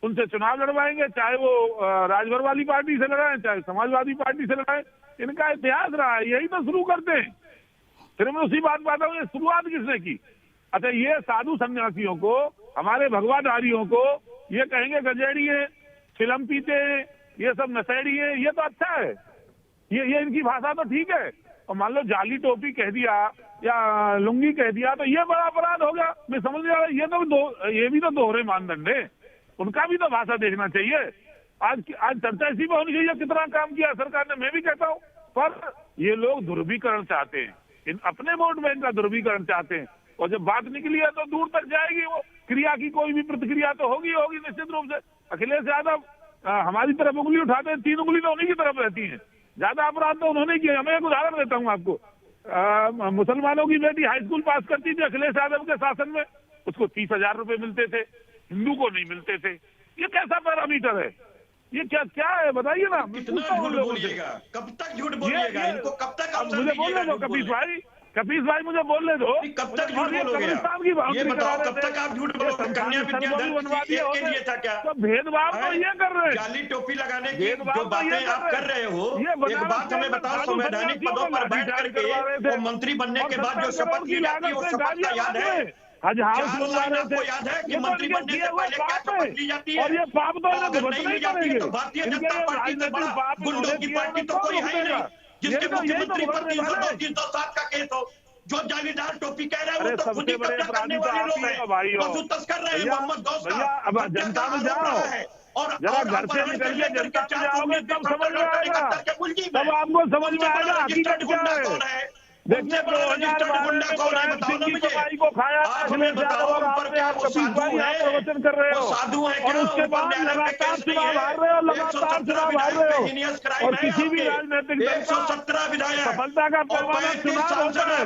[SPEAKER 11] उनसे चुनाव लड़वाएंगे, चाहे वो राजभर वाली पार्टी से लड़ाएं, चाहे समाजवादी पार्टी से लड़ाएं। इनका इतिहास रहा है, यही तो शुरू करते हैं। फिर मैं उसी बात आता हूँ, ये शुरुआत किसने की? अच्छा, ये साधु सन्यासियों को, हमारे भगवाधारियों को ये कहेंगे गजेड़ी है, फिल्म पीते हैं, ये सब नशेड़ी है, ये तो अच्छा है, ये इनकी भाषा तो ठीक है। और मान लो जाली टोपी कह दिया या लुंगी कह दिया तो ये बड़ा अपराध हो गया। मैं समझ नहीं आ रहा, ये भी तो दोहरे मानदंड है, उनका भी तो भाषा देखना चाहिए। आज चर्चा इसी पर होनी चाहिए, कितना काम किया सरकार ने, मैं भी कहता हूँ। पर ये लोग ध्रुवीकरण चाहते हैं, अपने वोट बैंक का ध्रुवीकरण चाहते हैं, और जब बात निकली है तो दूर तक जाएगी। वो क्रिया की कोई भी प्रतिक्रिया तो होगी निश्चित रूप से। अखिलेश यादव हमारी तरफ उंगली उठाते हैं, 3 उंगली तो उन्हीं की तरफ रहती है। ज्यादा अपराध तो उन्होंने किया। मैं एक उदाहरण देता हूँ आपको। मुसलमानों की बेटी हाई स्कूल पास करती थी अखिलेश यादव के शासन में, उसको 30,000 रुपए मिलते थे, हिंदू को नहीं मिलते थे। ये कैसा पैरामीटर है? ये क्या है बताइए ना।
[SPEAKER 10] कितना झूठ बोलिएगा, कब तक झूठ बोलिएगा, इनको कब तक आप
[SPEAKER 11] मुझे बोलने दो कपीस भाई मुझे बोलने दो।
[SPEAKER 10] कब तक झूठ बोलोगे? ये बताओ, कब तक आप झूठ बोलोगे? कन्या विद्याधर के लिए था क्या?
[SPEAKER 11] तो भेदभाव तो ये कर रहे हैं,
[SPEAKER 10] जाली टोपी लगाने की जो बातें आप कर रहे हो, एक बात हमें बताओ, संवैधानिक पदों पर बैठ करके वो मंत्री बनने के बाद जो शपथ ली जाती है, वो शपथ का याद है? आपको याद है कि मंत्री बनने से पहले क्या शपथ ली जाती है?
[SPEAKER 11] और ये पाप तो
[SPEAKER 10] अगर नहीं ली जाती है तो भारतीय जनता पार्टी से बड़ा गुंडों की पार्टी तो कोई है ही नहीं, जिसके मुख्यमंत्री पर 300-307 का केस हो। जो जालीदार टोपी कह रहे हैं वो तो खुद ही कब्जा करने वाले लोग हैं, पशु तस्कर रहे हैं। मोहम्मद गौस
[SPEAKER 11] अब जनता में जाओ,
[SPEAKER 10] और
[SPEAKER 11] जरा घर से निकल के जनता में जाओगे तब समझ में आएगा, तब आपको समझ में आएगा हकीकत क्या है। देखिए, 2012 को खाया अखिलेश यादव और आपने आप कपीस भाई यहाँ प्रवचन कर रहे हो, और उसके बाद लगातार चुनाव हार रहे हो, लगातार चुनाव हार रहे हो। और किसी भी राजनीतिक दल का सफलता का पैमाना चुनाव होता है।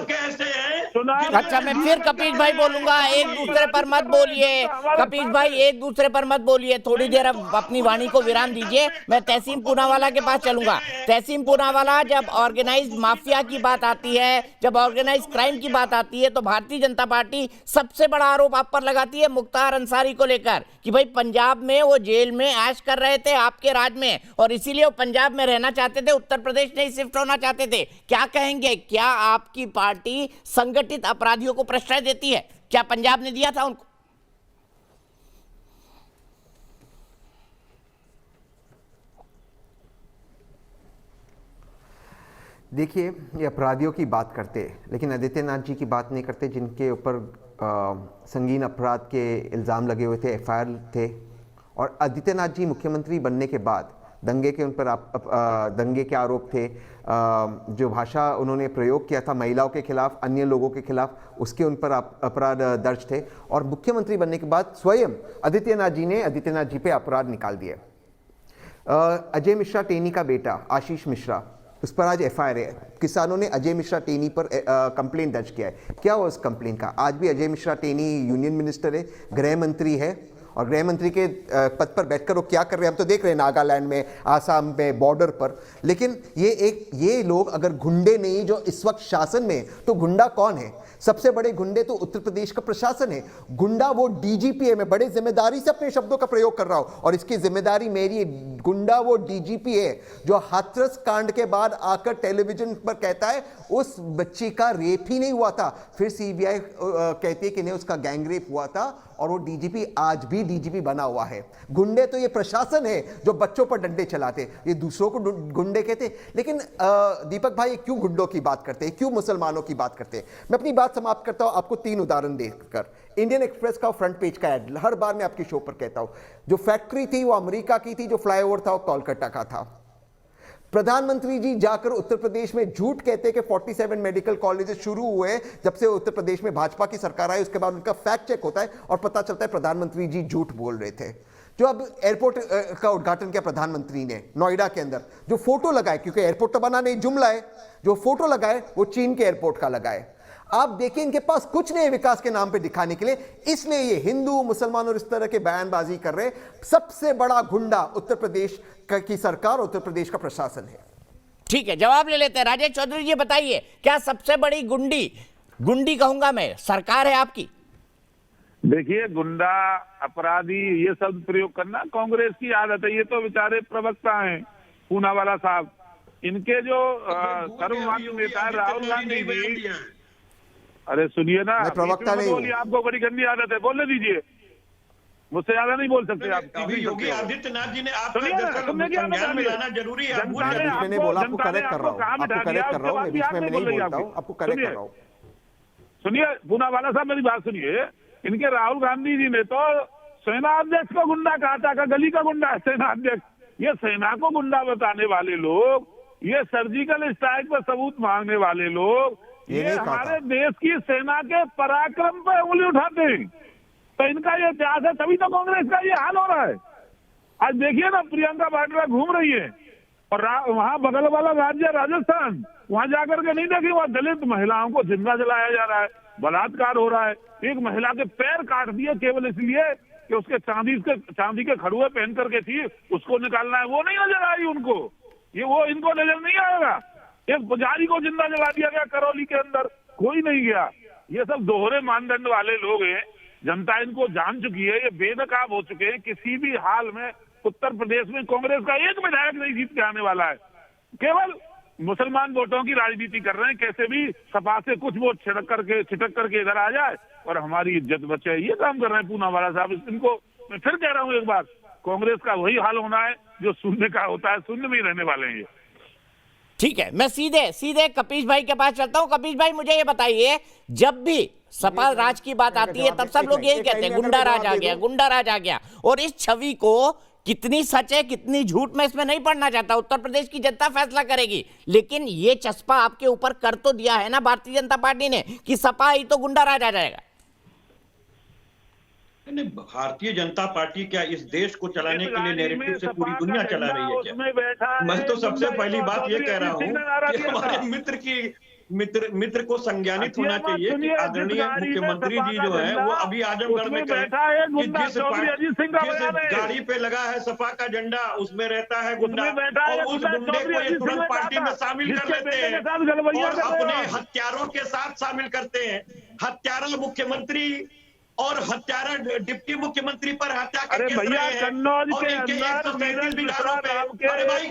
[SPEAKER 11] चुनाव।
[SPEAKER 1] अच्छा, मैं फिर कपीस भाई बोलूंगा, एक दूसरे पर मत बोलिए। कपीस भाई एक दूसरे पर मत बोलिए, थोड़ी देर अब अपनी वाणी को विराम दीजिए। मैं तहसीन पूनावाला के पास चलूंगा। तहसीन पूनावाला, जब ऑर्गेनाइज्ड माफिया की बात आती है, जब ऑर्गेनाइज क्राइम की बात आती है, तो भारतीय जनता पार्टी सबसे बड़ा आरोप आप पर लगाती है मुख्तार अंसारी को लेकर कि भाई पंजाब में वो जेल में ऐश कर रहे थे आपके राज में, और इसीलिए वो पंजाब में रहना चाहते थे, उत्तर प्रदेश नहीं शिफ्ट होना चाहते थे। क्या कहेंगे, क्या आपकी पार्टी संगठित अपराधियों को प्रश्रय देती है? क्या पंजाब ने दिया था उनको?
[SPEAKER 9] देखिए, ये अपराधियों की बात करते, लेकिन आदित्यनाथ जी की बात नहीं करते, जिनके ऊपर संगीन अपराध के इल्ज़ाम लगे हुए थे, FIR थे। और आदित्यनाथ जी मुख्यमंत्री बनने के बाद दंगे के उन पर दंगे के आरोप थे, जो भाषा उन्होंने प्रयोग किया था महिलाओं के खिलाफ, अन्य लोगों के खिलाफ, उसके उन पर अपराध दर्ज थे। और मुख्यमंत्री बनने के बाद स्वयं आदित्यनाथ जी पे अपराध निकाल दिए। अजय मिश्रा टेनी का बेटा आशीष मिश्रा, उस पर आज एफआईआर है। किसानों ने अजय मिश्रा टेनी पर कंप्लेंट दर्ज किया है। क्या हुआ उस कंप्लेंट का? आज भी अजय मिश्रा टेनी यूनियन मिनिस्टर है, गृह मंत्री है, और गृह मंत्री के पद पर बैठकर वो क्या कर रहे हैं हम तो देख रहे हैं, नागालैंड में, आसाम में, बॉर्डर पर। लेकिन ये लोग अगर गुंडे नहीं जो इस वक्त शासन में, तो गुंडा कौन है? सबसे बड़े गुंडे तो उत्तर प्रदेश का प्रशासन है। गुंडा वो डीजीपी है। मैं बड़े जिम्मेदारी से अपने शब्दों का प्रयोग कर रहा हूं और इसकी जिम्मेदारी मेरी है। गुंडा वो डीजीपी है जो हाथरस कांड के बाद आकर टेलीविजन पर कहता है उस बच्ची का रेप ही नहीं हुआ था, फिर सीबीआई कहती है कि नहीं उसका गैंग रेप हुआ था, और वो डीजीपी आज भी डीजीपी बना हुआ है। गुंडे तो ये प्रशासन है जो बच्चों पर डंडे चलाते, ये दूसरों को गुंडे कहते। लेकिन दीपक भाई क्यों गुंडों की बात करते हैं, क्यों मुसलमानों की बात करते हैं? मैं अपनी बात समाप्त करता हूं आपको 3 उदाहरण देकर। इंडियन एक्सप्रेस का फ्रंट पेज का एड, हर बार मैं आपकी शो पर कहता हूं, जो फैक्ट्री थी वो अमेरिका की थी, जो फ्लाईओवर था वो कोलकाता का था। प्रधानमंत्री जी जाकर उत्तर प्रदेश में झूठ कहते कि 47 मेडिकल कॉलेजेस शुरू हुए जब से उत्तर प्रदेश में भाजपा की सरकार आई, उसके बाद उनका फैक्ट चेक होता है और पता चलता है प्रधानमंत्री जी झूठ बोल रहे थे। जो अब एयरपोर्ट का उद्घाटन किया प्रधानमंत्री ने नोएडा के अंदर, जो फोटो लगाए, क्योंकि एयरपोर्ट तो बना नहीं जुमला है, जो फोटो लगाए वो चीन के एयरपोर्ट का लगाए। आप देखिए इनके पास कुछ नहीं है विकास के नाम पे दिखाने के लिए, इसलिए ये हिंदू मुसलमान और इस तरह के बयानबाजी कर रहे। सबसे बड़ा गुंडा उत्तर प्रदेश की सरकार, उत्तर प्रदेश का प्रशासन है।
[SPEAKER 1] ठीक है, जवाब ले लेते हैं। राजेश चौधरी जी बताइए, क्या सबसे बड़ी गुंडी कहूंगा मैं सरकार है आपकी?
[SPEAKER 11] देखिए, गुंडा, अपराधी, ये सब प्रयोग करना कांग्रेस की आदत है। ये तो बेचारे प्रवक्ता हैं पूनावाला साहब, इनके जो सर्वमान्य नेता है राहुल गांधी जी। अरे सुनिए ना,
[SPEAKER 9] प्रवक्ता नहीं
[SPEAKER 11] बोलिए, आपको बड़ी गंदी आदत है, बोलने दीजिए, मुझसे ज्यादा नहीं बोल सकते आप।
[SPEAKER 10] योगी आदित्यनाथ जी ने आपका संज्ञान में लाना जरूरी है।
[SPEAKER 9] मैंने बोला आपको करेक्ट कर रहा हूं, आपको करेक्ट कर रहा हूं, बीच में नहीं बोलता हूं, आपको करेक्ट कर रहा हूं।
[SPEAKER 11] सुनिए पूनावाला साहब, मेरी बात सुनिए। इनके राहुल गांधी जी ने तो सेना अध्यक्ष को गुंडा कहा था, गली का गुंडा है सेना अध्यक्ष। ये सेना को गुंडा बताने वाले लोग, ये सर्जिकल स्ट्राइक पर सबूत मांगने वाले लोग, ये हमारे देश की सेना के पराक्रम पर उंगली उठाते हैं। तो इनका ये इतिहास है, तभी तो कांग्रेस का ये हाल हो रहा है। आज देखिए ना, प्रियंका वाड्रा घूम रही है और वहां बगल वाला राज्य राजस्थान, वहां जाकर के नहीं देखी, वहां दलित महिलाओं को जिंदा जलाया जा रहा है, बलात्कार हो रहा है। एक महिला के पैर काट दिए केवल इसलिए कि उसके चांदी के खड़ुए पहन करके थी, उसको निकालना है, वो नहीं नजर आई उनको। वो इनको नजर नहीं आएगा। एक पुजारी को जिंदा जला दिया गया करौली के अंदर, कोई नहीं गया। ये सब दोहरे मानदंड वाले लोग हैं, जनता इनको जान चुकी है, ये बेनकाब हो चुके हैं। किसी भी हाल में उत्तर प्रदेश में कांग्रेस का एक विधायक नहीं जीत के आने वाला है। केवल मुसलमान वोटों की राजनीति कर रहे हैं, कैसे भी सपा से कुछ वोट छिटक करके इधर आ जाए और हमारी इज्जत बचे, ये काम कर रहे हैं पूनावाला साहब। इनको मैं फिर कह रहा हूँ एक बार, कांग्रेस का वही हाल होना है जो शून्य का होता है, शून्य में ही रहने वाले हैं ये।
[SPEAKER 1] ठीक है, मैं सीधे कपीश भाई के पास चलता हूं। कपीश भाई मुझे ये बताइए, जब भी सपा राज की बात आती है तब सब लोग यही कहते हैं गुंडा राज आ गया, गुंडा राज आ गया। और इस छवि को कितनी सच है कितनी झूठ मैं इसमें नहीं पढ़ना चाहता, उत्तर प्रदेश की जनता फैसला करेगी। लेकिन ये चस्पा आपके ऊपर कर तो दिया है ना भारतीय जनता पार्टी ने कि सपा ही तो गुंडा राज आ जाएगा।
[SPEAKER 10] भारतीय जनता पार्टी क्या इस देश को चलाने के लिए नैरेटिव से पूरी दुनिया चला रही है क्या? मैं तो सबसे पहली बात ये कह रहा हूँ कि हमारे मित्र को संज्ञानित होना चाहिए कि आदरणीय मुख्यमंत्री जी जो है वो अभी आजमगढ़ में जिस गाड़ी पे लगा है सपा का झंडा उसमें रहता है गुंडा, और उस गुंडे को ये तुरंत पार्टी में शामिल कर लेते हैं और अपने हत्यारों के साथ शामिल करते हैं। हत्यारा मुख्यमंत्री और हत्यारा डिप्टी मुख्यमंत्री पर हत्या के केस रहे हैं।
[SPEAKER 11] कन्नौज के अंदर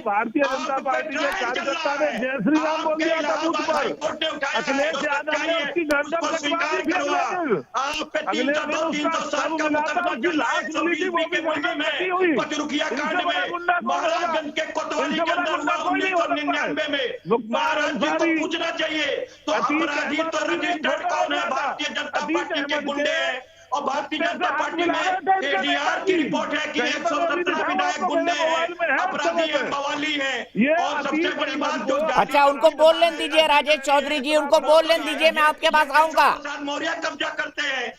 [SPEAKER 11] भारतीय जनता पार्टी के कार्यकर्ता ने जय श्री राम बोल दिया था बूथ पर। अखिलेश यादव ने उसकी गर्दन कटवा दी थी। अगले दिन उसका सब मिलाकर उसकी लाश मिली थी, वो भी गर्दन कटी हुई।
[SPEAKER 10] पचरुखिया कांड में महाराजगंज के कोतवाली के अंदर 1999 में महाराज जी को पूछना चाहिए। तो अपराधी तो रजिस्टर्ड कौन है? भारतीय जनता पार्टी के गुंडे हैं। और भारतीय जनता पार्टी में एडीआर की रिपोर्ट है कि 117 विधायक गुंडे हैं, अपराधी हैं, बवाली हैं। और सबसे बड़ी बात जो
[SPEAKER 1] अच्छा, उनको बोल लेने दीजिए राजेश चौधरी जी, उनको बोल लेने दीजिए, मैं आपके पास आऊंगा।
[SPEAKER 10] प्रसाद मौर्य कब्जा करते हैं,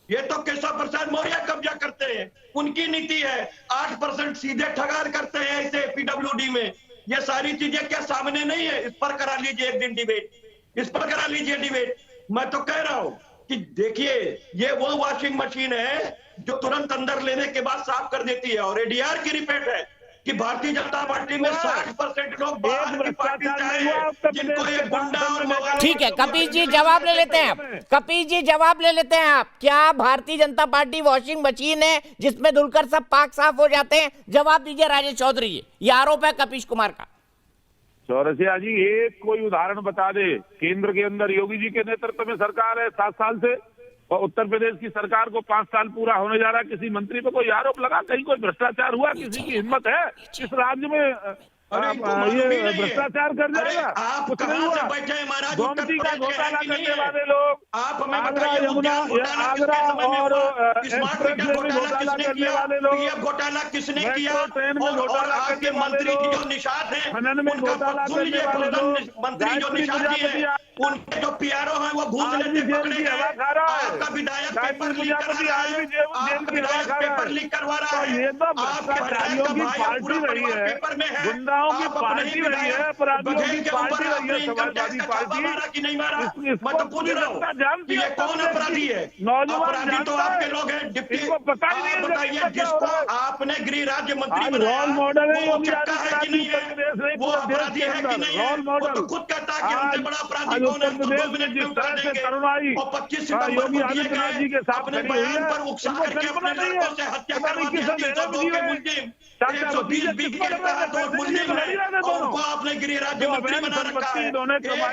[SPEAKER 10] ये तो केशव प्रसाद मौर्य कब्जा करते हैं, उनकी नीति है। 8% सीधे ठगार करते हैं ऐसे पीडब्ल्यूडी में। ये सारी चीजें क्या सामने नहीं है? इस पर करा लीजिए एक दिन डिबेट, इस पर करा लीजिए डिबेट। मैं तो कह रहा हूं कि देखिए, ये वो वॉशिंग मशीन है जो तुरंत अंदर लेने के बाद साफ कर देती है। और एडीआर की रिपोर्ट है कि भारतीय जनता पार्टी में 60% लोग बाहर की पार्टी से आए हैं, जिनको ये गुंडा और मवाली।
[SPEAKER 1] ठीक है कपीश जी, जवाब ले लेते हैं आप। कपीश जी, जवाब ले लेते हैं आप। क्या Bharatiya Janata party washing machine है जिसमें धुलकर सब पाक साफ हो जाते हैं? जवाब दीजिए राजेश चौधरी जी, ये आरोप है कपीश कुमार का।
[SPEAKER 11] चौरसिया जी, एक कोई उदाहरण बता दे। केंद्र के अंदर योगी जी के नेतृत्व में सरकार है 7 साल से, और उत्तर प्रदेश की सरकार को 5 साल पूरा होने जा रहा है। किसी मंत्री पे कोई आरोप लगा, कहीं कोई भ्रष्टाचार हुआ? किसी की हिम्मत है इस राज्य में ये भ्रष्टाचार कर जाएगा?
[SPEAKER 10] आप कहां से बैठे हैं महाराज?
[SPEAKER 11] गोमती का घोटाला करने वाले लोग,
[SPEAKER 10] आप हमें
[SPEAKER 11] आगरा
[SPEAKER 10] बताइए,
[SPEAKER 11] यमुना, आगरा और एक्सप्रेस वे में घोटाला करने वाले लोग,
[SPEAKER 10] घोटाला किसने किया?
[SPEAKER 11] ट्रेन में घोटाला करने वाले
[SPEAKER 10] मंत्री
[SPEAKER 11] लोग,
[SPEAKER 10] जो निषाद है,
[SPEAKER 11] खनन में घोटाला करने वाले लोग,
[SPEAKER 10] मंत्री जो निषाद जी है, उनके जो पीआरओ हैं वो घूस लेते पकड़े गए। आपका विधायक पेपर लीक करा रहा है, आपका विधायक पेपर लीक करवा रहा है।
[SPEAKER 11] ये तो भ्रष्टाचारियों की पार्टी रही है, गुंडाओं की पार्टी रही है, अपराधियों की पार्टी रही है समाजवादी पार्टी।
[SPEAKER 10] मैं तो पूछ रहा हूँ कि ये कौन अपराधी है? अपराधी तो आपके लोग हैं। डिप्टी
[SPEAKER 11] पता ही नहीं
[SPEAKER 10] बताइए, जिसको आपने गृह राज्य मंत्री बनाया,
[SPEAKER 11] रोल मॉडल है
[SPEAKER 10] वो चक्का है कि नहीं है? वो अपराधी है कि नहीं है? वो तो खुद कहता है कि हमसे बड़ा अपराधी कौन है? तो 2 मिनट में उतार देंगे। और 25 सितंबर को दिए गए अपने बयान पर उकसा करके अपने लड़कों से हत्या करवा दी। 302 के मुलजिम, 120 बी के तहत वो मुलजिम है, और उनको आपने गृह राज्य मंत्री बना रखा है।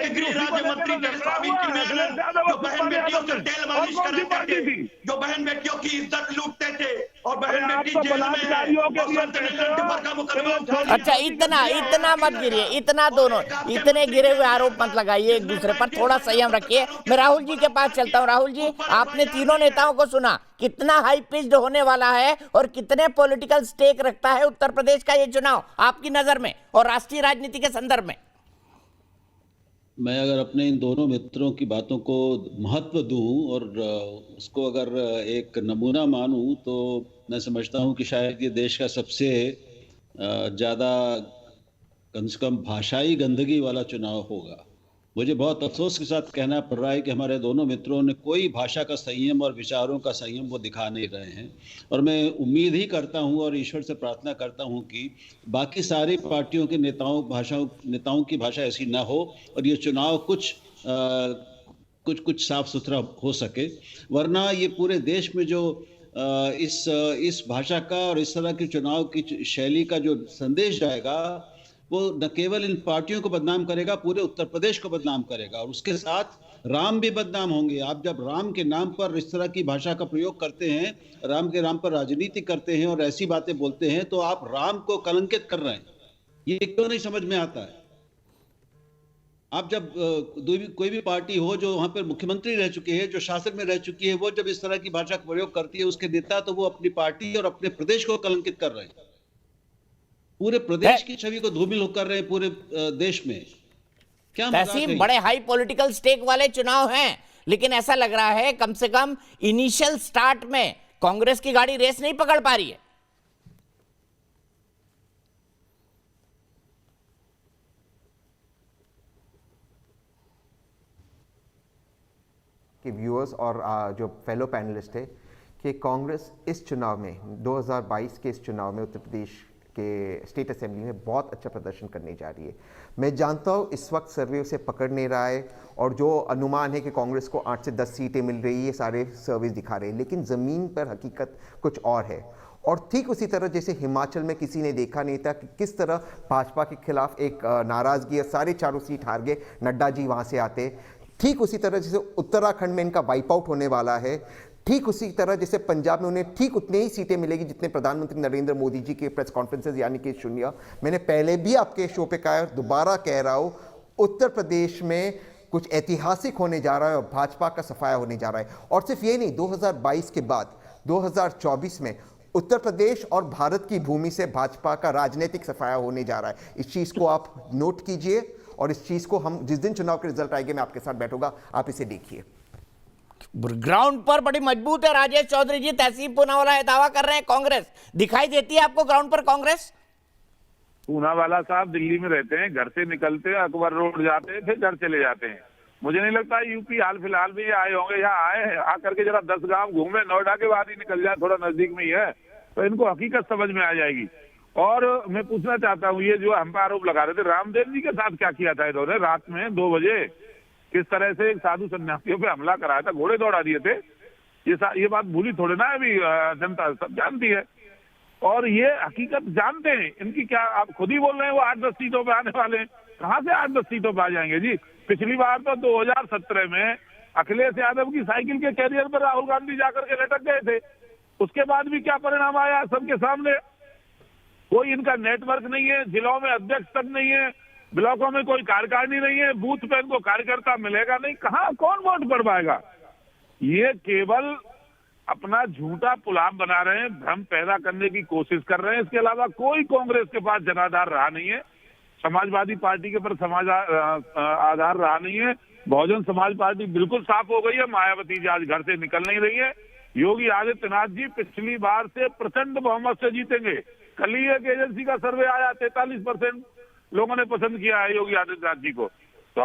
[SPEAKER 10] एक गृह राज्य मंत्री स्वामी मेनन जो बहन बेटियों से तेल मालिश कराते थे, जो बहन बेटियों की इज्जत लूटते थे, और बहन बेटी जेल में है, वो संतनल का मुकदमा उठा।
[SPEAKER 1] अच्छा, इतना मत गिरिए, इतना दोनों इतने गिरे हुए आरोप मत लगाइए एक दूसरे पर, थोड़ा संयम रखिए। मैं राहुल जी के पास चलता हूँ। राहुल जी, आपने तीनों नेताओं को सुना, कितना हाई पिच्ड होने वाला है और कितने पॉलिटिकल स्टेक रखता है उत्तर प्रदेश का ये चुनाव आपकी नजर में और राष्ट्रीय राजनीति के संदर्भ में?
[SPEAKER 12] मैं अगर अपने इन दोनों मित्रों की बातों को महत्व दूं और उसको अगर एक नमूना मानूं, तो मैं समझता हूं कि शायद ये देश का सबसे ज़्यादा कम से कम भाषाई गंदगी वाला चुनाव होगा। मुझे बहुत अफसोस के साथ कहना पड़ रहा है कि हमारे दोनों मित्रों ने कोई भाषा का संयम और विचारों का संयम वो दिखा नहीं रहे हैं। और मैं उम्मीद ही करता हूं और ईश्वर से प्रार्थना करता हूं कि बाकी सारी पार्टियों के नेताओं की भाषा ऐसी ना हो और ये चुनाव कुछ साफ सुथरा हो सके। वरना ये पूरे देश में जो इस भाषा का और इस तरह के चुनाव की शैली का जो संदेश जाएगा, वो न केवल इन पार्टियों को बदनाम करेगा, पूरे उत्तर प्रदेश को बदनाम करेगा, और उसके साथ राम भी बदनाम होंगे। आप जब राम के नाम पर इस तरह की भाषा का प्रयोग करते हैं, राम के नाम पर राजनीति करते हैं और ऐसी बातें बोलते हैं, तो आप राम को कलंकित कर रहे हैं। ये क्यों नहीं समझ में आता है? आप जब कोई भी पार्टी हो जो वहां पर मुख्यमंत्री रह चुकी है, जो शासन में रह चुकी है, वो जब इस तरह की भाषा का प्रयोग करती है उसके नेता, तो वो अपनी पार्टी और अपने प्रदेश को कलंकित कर रहे हैं। पूरे प्रदेश की छवि को धूमिल कर रहे हैं पूरे देश में। क्या
[SPEAKER 1] तहसीन बड़े हाई पॉलिटिकल स्टेक वाले चुनाव हैं, लेकिन ऐसा लग रहा है कम से कम इनिशियल स्टार्ट में कांग्रेस की गाड़ी रेस नहीं पकड़ पा रही है।
[SPEAKER 9] कि व्यूअर्स और जो फेलो पैनलिस्ट है कि कांग्रेस इस चुनाव में 2022 के इस चुनाव में उत्तर प्रदेश के स्टेट असेंबली में बहुत अच्छा प्रदर्शन करने जा रही है। मैं जानता हूँ इस वक्त सर्वे उसे पकड़ नहीं रहा है और जो अनुमान है कि कांग्रेस को 8 से 10 सीटें मिल रही है, सारे सर्वेस दिखा रहे हैं, लेकिन ज़मीन पर हकीकत कुछ और है। और ठीक उसी तरह जैसे हिमाचल में किसी ने देखा नहीं था कि किस तरह भाजपा के खिलाफ एक नाराज़गी है, सारे चारों सीट हार गए, नड्डा जी वहाँ से आते। ठीक उसी तरह जैसे उत्तराखंड में इनका वाइप आउट होने वाला है, ठीक उसी तरह जैसे पंजाब में उन्हें ठीक उतनी ही सीटें मिलेगी जितने प्रधानमंत्री नरेंद्र मोदी जी के प्रेस कॉन्फ्रेंसेस यानी कि शून्य। मैंने पहले भी आपके शो पे कहा, दोबारा कह रहा हूँ, उत्तर प्रदेश में कुछ ऐतिहासिक होने जा रहा है और भाजपा का सफाया होने जा रहा है। और सिर्फ ये नहीं, 2022 के बाद 2024 में उत्तर प्रदेश और भारत की भूमि से भाजपा का राजनीतिक सफाया होने जा रहा है। इस चीज को आप नोट कीजिए और इस चीज को हम जिस दिन चुनाव के रिजल्ट आएंगे मैं आपके साथ बैठूंगा, आप इसे देखिए।
[SPEAKER 1] ग्राउंड पर बड़ी मजबूत है राजेश चौधरी जी, तहसीन पूनावाला ये दावा कर रहे हैं। कांग्रेस दिखाई देती है आपको ग्राउंड पर कांग्रेस?
[SPEAKER 11] पूनावाला साहब दिल्ली में रहते हैं, घर से निकलते हैं, अकबर रोड जाते हैं, फिर घर चले जाते हैं। मुझे नहीं लगता यूपी हाल फिलहाल में ये आए होंगे। यहाँ आए हैं, आकर के जरा 10 गांव घूमे, नोएडा के बाद ही निकल जाए, थोड़ा नजदीक में ही है, तो इनको हकीकत समझ में आ जाएगी। और मैं पूछना चाहता हूँ, ये जो हम पे आरोप लगा रहे थे, रामदेव जी के साथ क्या किया था इन्होंने? रात में 2 बजे किस तरह से एक साधु सन्यासियों पे हमला कराया था, घोड़े दौड़ा दिए थे। ये बात भूली थोड़े ना, अभी जनता सब जानती है और ये हकीकत जानते हैं इनकी। क्या आप खुद ही बोल रहे हैं वो 8-10 सीटों पे आने वाले हैं? कहाँ से 8-10 सीटों पे आ जाएंगे जी? पिछली बार तो 2017 में अखिलेश यादव की साइकिल के कैरियर पर राहुल गांधी जाकर के लटक गए थे। उसके बाद भी क्या परिणाम आया सबके सामने? कोई इनका नेटवर्क नहीं है, जिलों में अध्यक्ष तक नहीं है, ब्लॉकों में कोई कार्यकारिणी नहीं है, बूथ पे इनको कार्यकर्ता मिलेगा नहीं, कहाँ कौन वोट पड़ पाएगा? ये केवल अपना झूठा पुलाव बना रहे हैं, भ्रम पैदा करने की कोशिश कर रहे हैं। इसके अलावा कोई कांग्रेस के पास जनाधार रहा नहीं है, समाजवादी पार्टी के पर आधार रहा नहीं है। बहुजन समाज पार्टी बिल्कुल साफ हो गई है, मायावती जी आज घर से निकल नहीं रही है। योगी आदित्यनाथ जी पिछली बार से प्रचंड बहुमत से जीतेंगे। कल ही एक एजेंसी का सर्वे आया, 43% लोगों ने पसंद किया है योगी आदित्यनाथ जी को। तो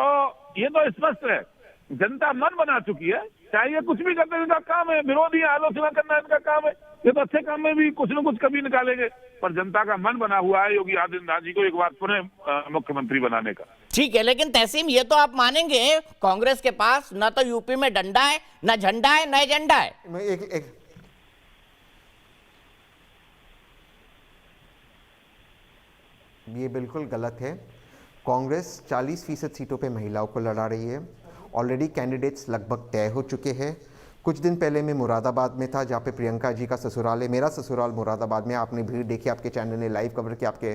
[SPEAKER 11] ये तो स्पष्ट है, जनता मन बना चुकी है। चाहिए कुछ भी करते इनका काम है, विरोधी आलोचना करना इनका काम है। ये तो अच्छे काम में भी कुछ न कुछ कभी निकालेंगे, पर जनता का मन बना हुआ है योगी आदित्यनाथ जी को एक बार पुनः मुख्यमंत्री बनाने का।
[SPEAKER 1] ठीक है, लेकिन तहसीम ये तो आप मानेंगे कांग्रेस के पास न तो यूपी में डंडा है, न झंडा है, न एजेंडा है।
[SPEAKER 9] ये बिल्कुल गलत है। कांग्रेस 40% सीटों पे महिलाओं को लड़ा रही है। ऑलरेडी कैंडिडेट्स लगभग तय हो चुके हैं। कुछ दिन पहले मैं मुरादाबाद में था, जहाँ पे प्रियंका जी का ससुराल है। मेरा ससुराल मुरादाबाद में। आपने भीड़ देखी, आपके चैनल ने लाइव कवर किया, आपके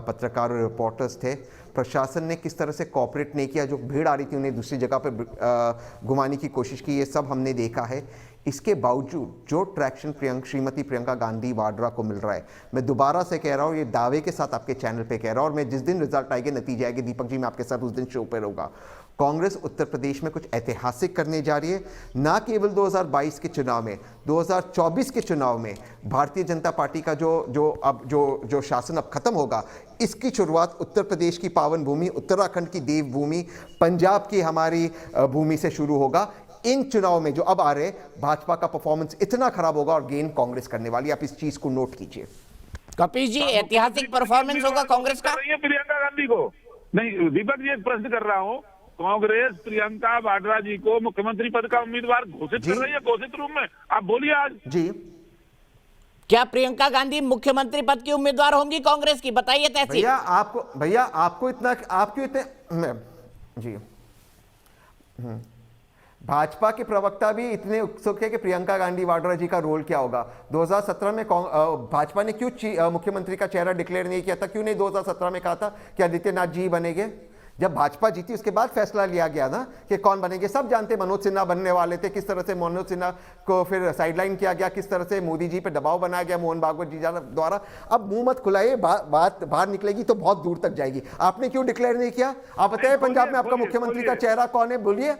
[SPEAKER 9] पत्रकार और रिपोर्टर्स थे। प्रशासन ने किस तरह से कोऑपरेट नहीं किया, जो भीड़ आ रही थी उन्हें दूसरी जगह पर घुमाने की कोशिश की, ये सब हमने देखा है। इसके बावजूद जो ट्रैक्शन श्रीमती प्रियंका गांधी वाड्रा को मिल रहा है, मैं दोबारा से कह रहा हूँ, ये दावे के साथ आपके चैनल पे कह रहा हूँ, और मैं जिस दिन रिजल्ट आएंगे, नतीजे आएंगे, दीपक जी मैं आपके साथ उस दिन शो पे रहूँगा। कांग्रेस उत्तर प्रदेश में कुछ ऐतिहासिक करने जा रही है। ना केवल 2022 के चुनाव में, 2024 के चुनाव में भारतीय जनता पार्टी का जो शासन अब खत्म होगा, इसकी शुरुआत उत्तर प्रदेश की पावन भूमि, उत्तराखंड की देवभूमि, पंजाब की हमारी भूमि से शुरू होगा। इन चुनाव में जो अब आ रहे, भाजपा का परफॉर्मेंस इतना खराब होगा और गेन कांग्रेस करने वाली। आप इस चीज को नोट कीजिए।
[SPEAKER 1] कपिल जी, ऐतिहासिक परफॉर्मेंस होगा कांग्रेस का।
[SPEAKER 11] प्रियंका गांधी को नहीं, दीपक जी एक प्रश्न कर रहा हूँ, कांग्रेस प्रियंका वाड्रा जी को मुख्यमंत्री पद का उम्मीदवार घोषित कर रही है, घोषित रूप में? आप बोलिए आज
[SPEAKER 9] जी,
[SPEAKER 1] क्या प्रियंका गांधी मुख्यमंत्री पद की उम्मीदवार होंगी कांग्रेस की? बताइए तहसील।
[SPEAKER 9] भैया आपको इतना, आप क्यों इतने जी भाजपा के प्रवक्ता भी इतने उत्सुक है कि प्रियंका गांधी वाड्रा जी का रोल क्या होगा। 2017 में भाजपा ने क्यों मुख्यमंत्री का चेहरा डिक्लेयर नहीं किया था? क्यों नहीं 2017 में कहा था कि आदित्यनाथ जी बनेंगे? जब भाजपा जीती उसके बाद फैसला लिया गया ना कि कौन बनेंगे। सब जानते मनोज सिन्हा बनने वाले थे, किस तरह से मनोज सिन्हा को फिर साइडलाइन किया गया, किस तरह से मोदी जी पे दबाव बनाया गया मोहन भागवत जी द्वारा। अब मुंह मत खुलाइए, बात बाहर निकलेगी तो बहुत दूर तक जाएगी। आपने क्यों डिक्लेयर नहीं किया? आप बताइए पंजाब में आपका मुख्यमंत्री का चेहरा कौन है? बोलिए।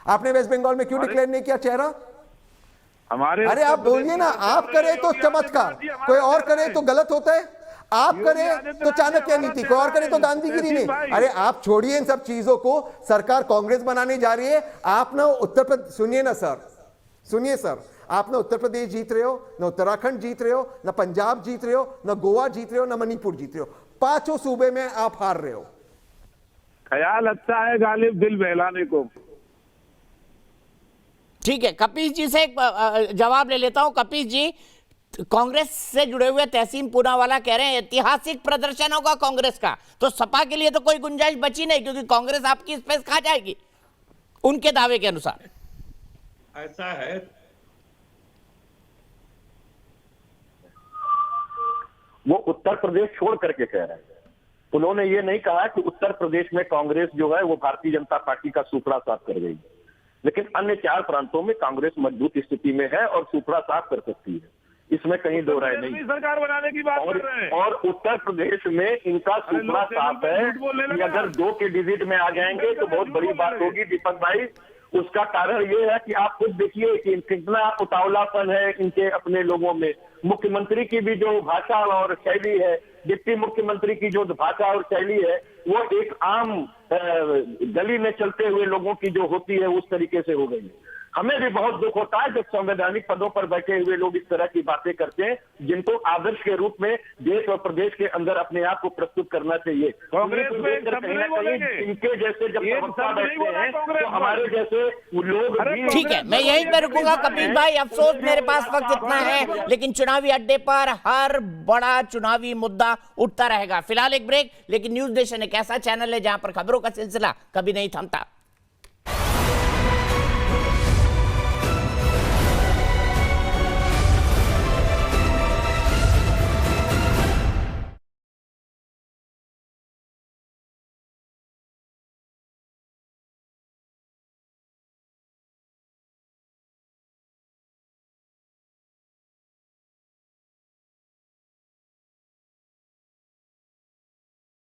[SPEAKER 9] आपने वेस्ट बंगाल में क्यों डिक्लेयर नहीं किया चेहरा?
[SPEAKER 11] हमारे
[SPEAKER 9] अरे आप बोलिए ना। आप करें तो चमत्कार, कोई और करे तो गलत होता है। आप करें तो चाणक्य नीति, कोई और करे तो गांधीगिरी नहीं। अरे आप छोड़िए इन सब चीजों को। सरकार कांग्रेस बनाने जा रही है। आप ना उत्तर प्रदेश, सुनिए ना सर, सुनिए सर, आप ना उत्तर प्रदेश जीत रहे हो, ना उत्तराखंड जीत रहे हो, ना पंजाब जीत रहे हो, ना गोवा जीत रहे हो, ना मणिपुर जीत रहे हो। 5 सूबे में आप हार रहे हो।
[SPEAKER 11] ख्याल अच्छा है गालिब, दिल बहलाने को।
[SPEAKER 1] ठीक है, कपिल जी से एक जवाब ले लेता हूं। कपिल जी, कांग्रेस से जुड़े हुए तहसीन पूनावाला कह रहे हैं ऐतिहासिक प्रदर्शन होगा कांग्रेस का, तो सपा के लिए तो कोई गुंजाइश बची नहीं, क्योंकि कांग्रेस आपकी स्पेस खा जाएगी उनके दावे के अनुसार।
[SPEAKER 10] ऐसा है,
[SPEAKER 13] वो उत्तर प्रदेश छोड़ करके कह रहे हैं। उन्होंने ये नहीं कहा कि उत्तर प्रदेश में कांग्रेस जो है वो भारतीय जनता पार्टी का सूपड़ा साफ कर गई, लेकिन अन्य 4 प्रांतों में कांग्रेस मजबूत स्थिति में है और सूपड़ा साफ कर सकती है, इसमें कहीं दो राय नहीं।
[SPEAKER 11] सरकार बनाने की बात कर रहे हैं
[SPEAKER 13] और उत्तर प्रदेश में इनका सूपड़ा साफ है कि अगर 2 के डिजिट में आ जाएंगे तो बहुत बड़ी बात होगी दीपक भाई। उसका कारण ये है कि आप खुद देखिए कि कितना उतावलापन है इनके अपने लोगों में। मुख्यमंत्री की भी जो भाषा और शैली है, डिप्टी मुख्यमंत्री की जो भाषा और शैली है, वो एक आम गली में चलते हुए लोगों की जो होती है उस तरीके से हो गई है। हमें भी बहुत दुख होता है जब संवैधानिक पदों पर बैठे हुए लोग इस तरह की बातें करते हैं, जिनको आदर्श के रूप में देश और प्रदेश के अंदर अपने आप को प्रस्तुत करना चाहिए।
[SPEAKER 11] कांग्रेस में
[SPEAKER 13] कहीं ना कहीं इनके जैसे जब प्रवक्ता बैठते हैं तो हमारे जैसे लोग भी।
[SPEAKER 1] ठीक है, मैं यहीं पे रुकूंगा कपिल भाई। अफसोस मेरे पास वक्त इतना है, लेकिन चुनावी अड्डे पर हर बड़ा चुनावी मुद्दा उठता रहेगा। फिलहाल एक ब्रेक, लेकिन न्यूज नेशन एक ऐसा चैनल है जहां पर खबरों का सिलसिला कभी नहीं थमता।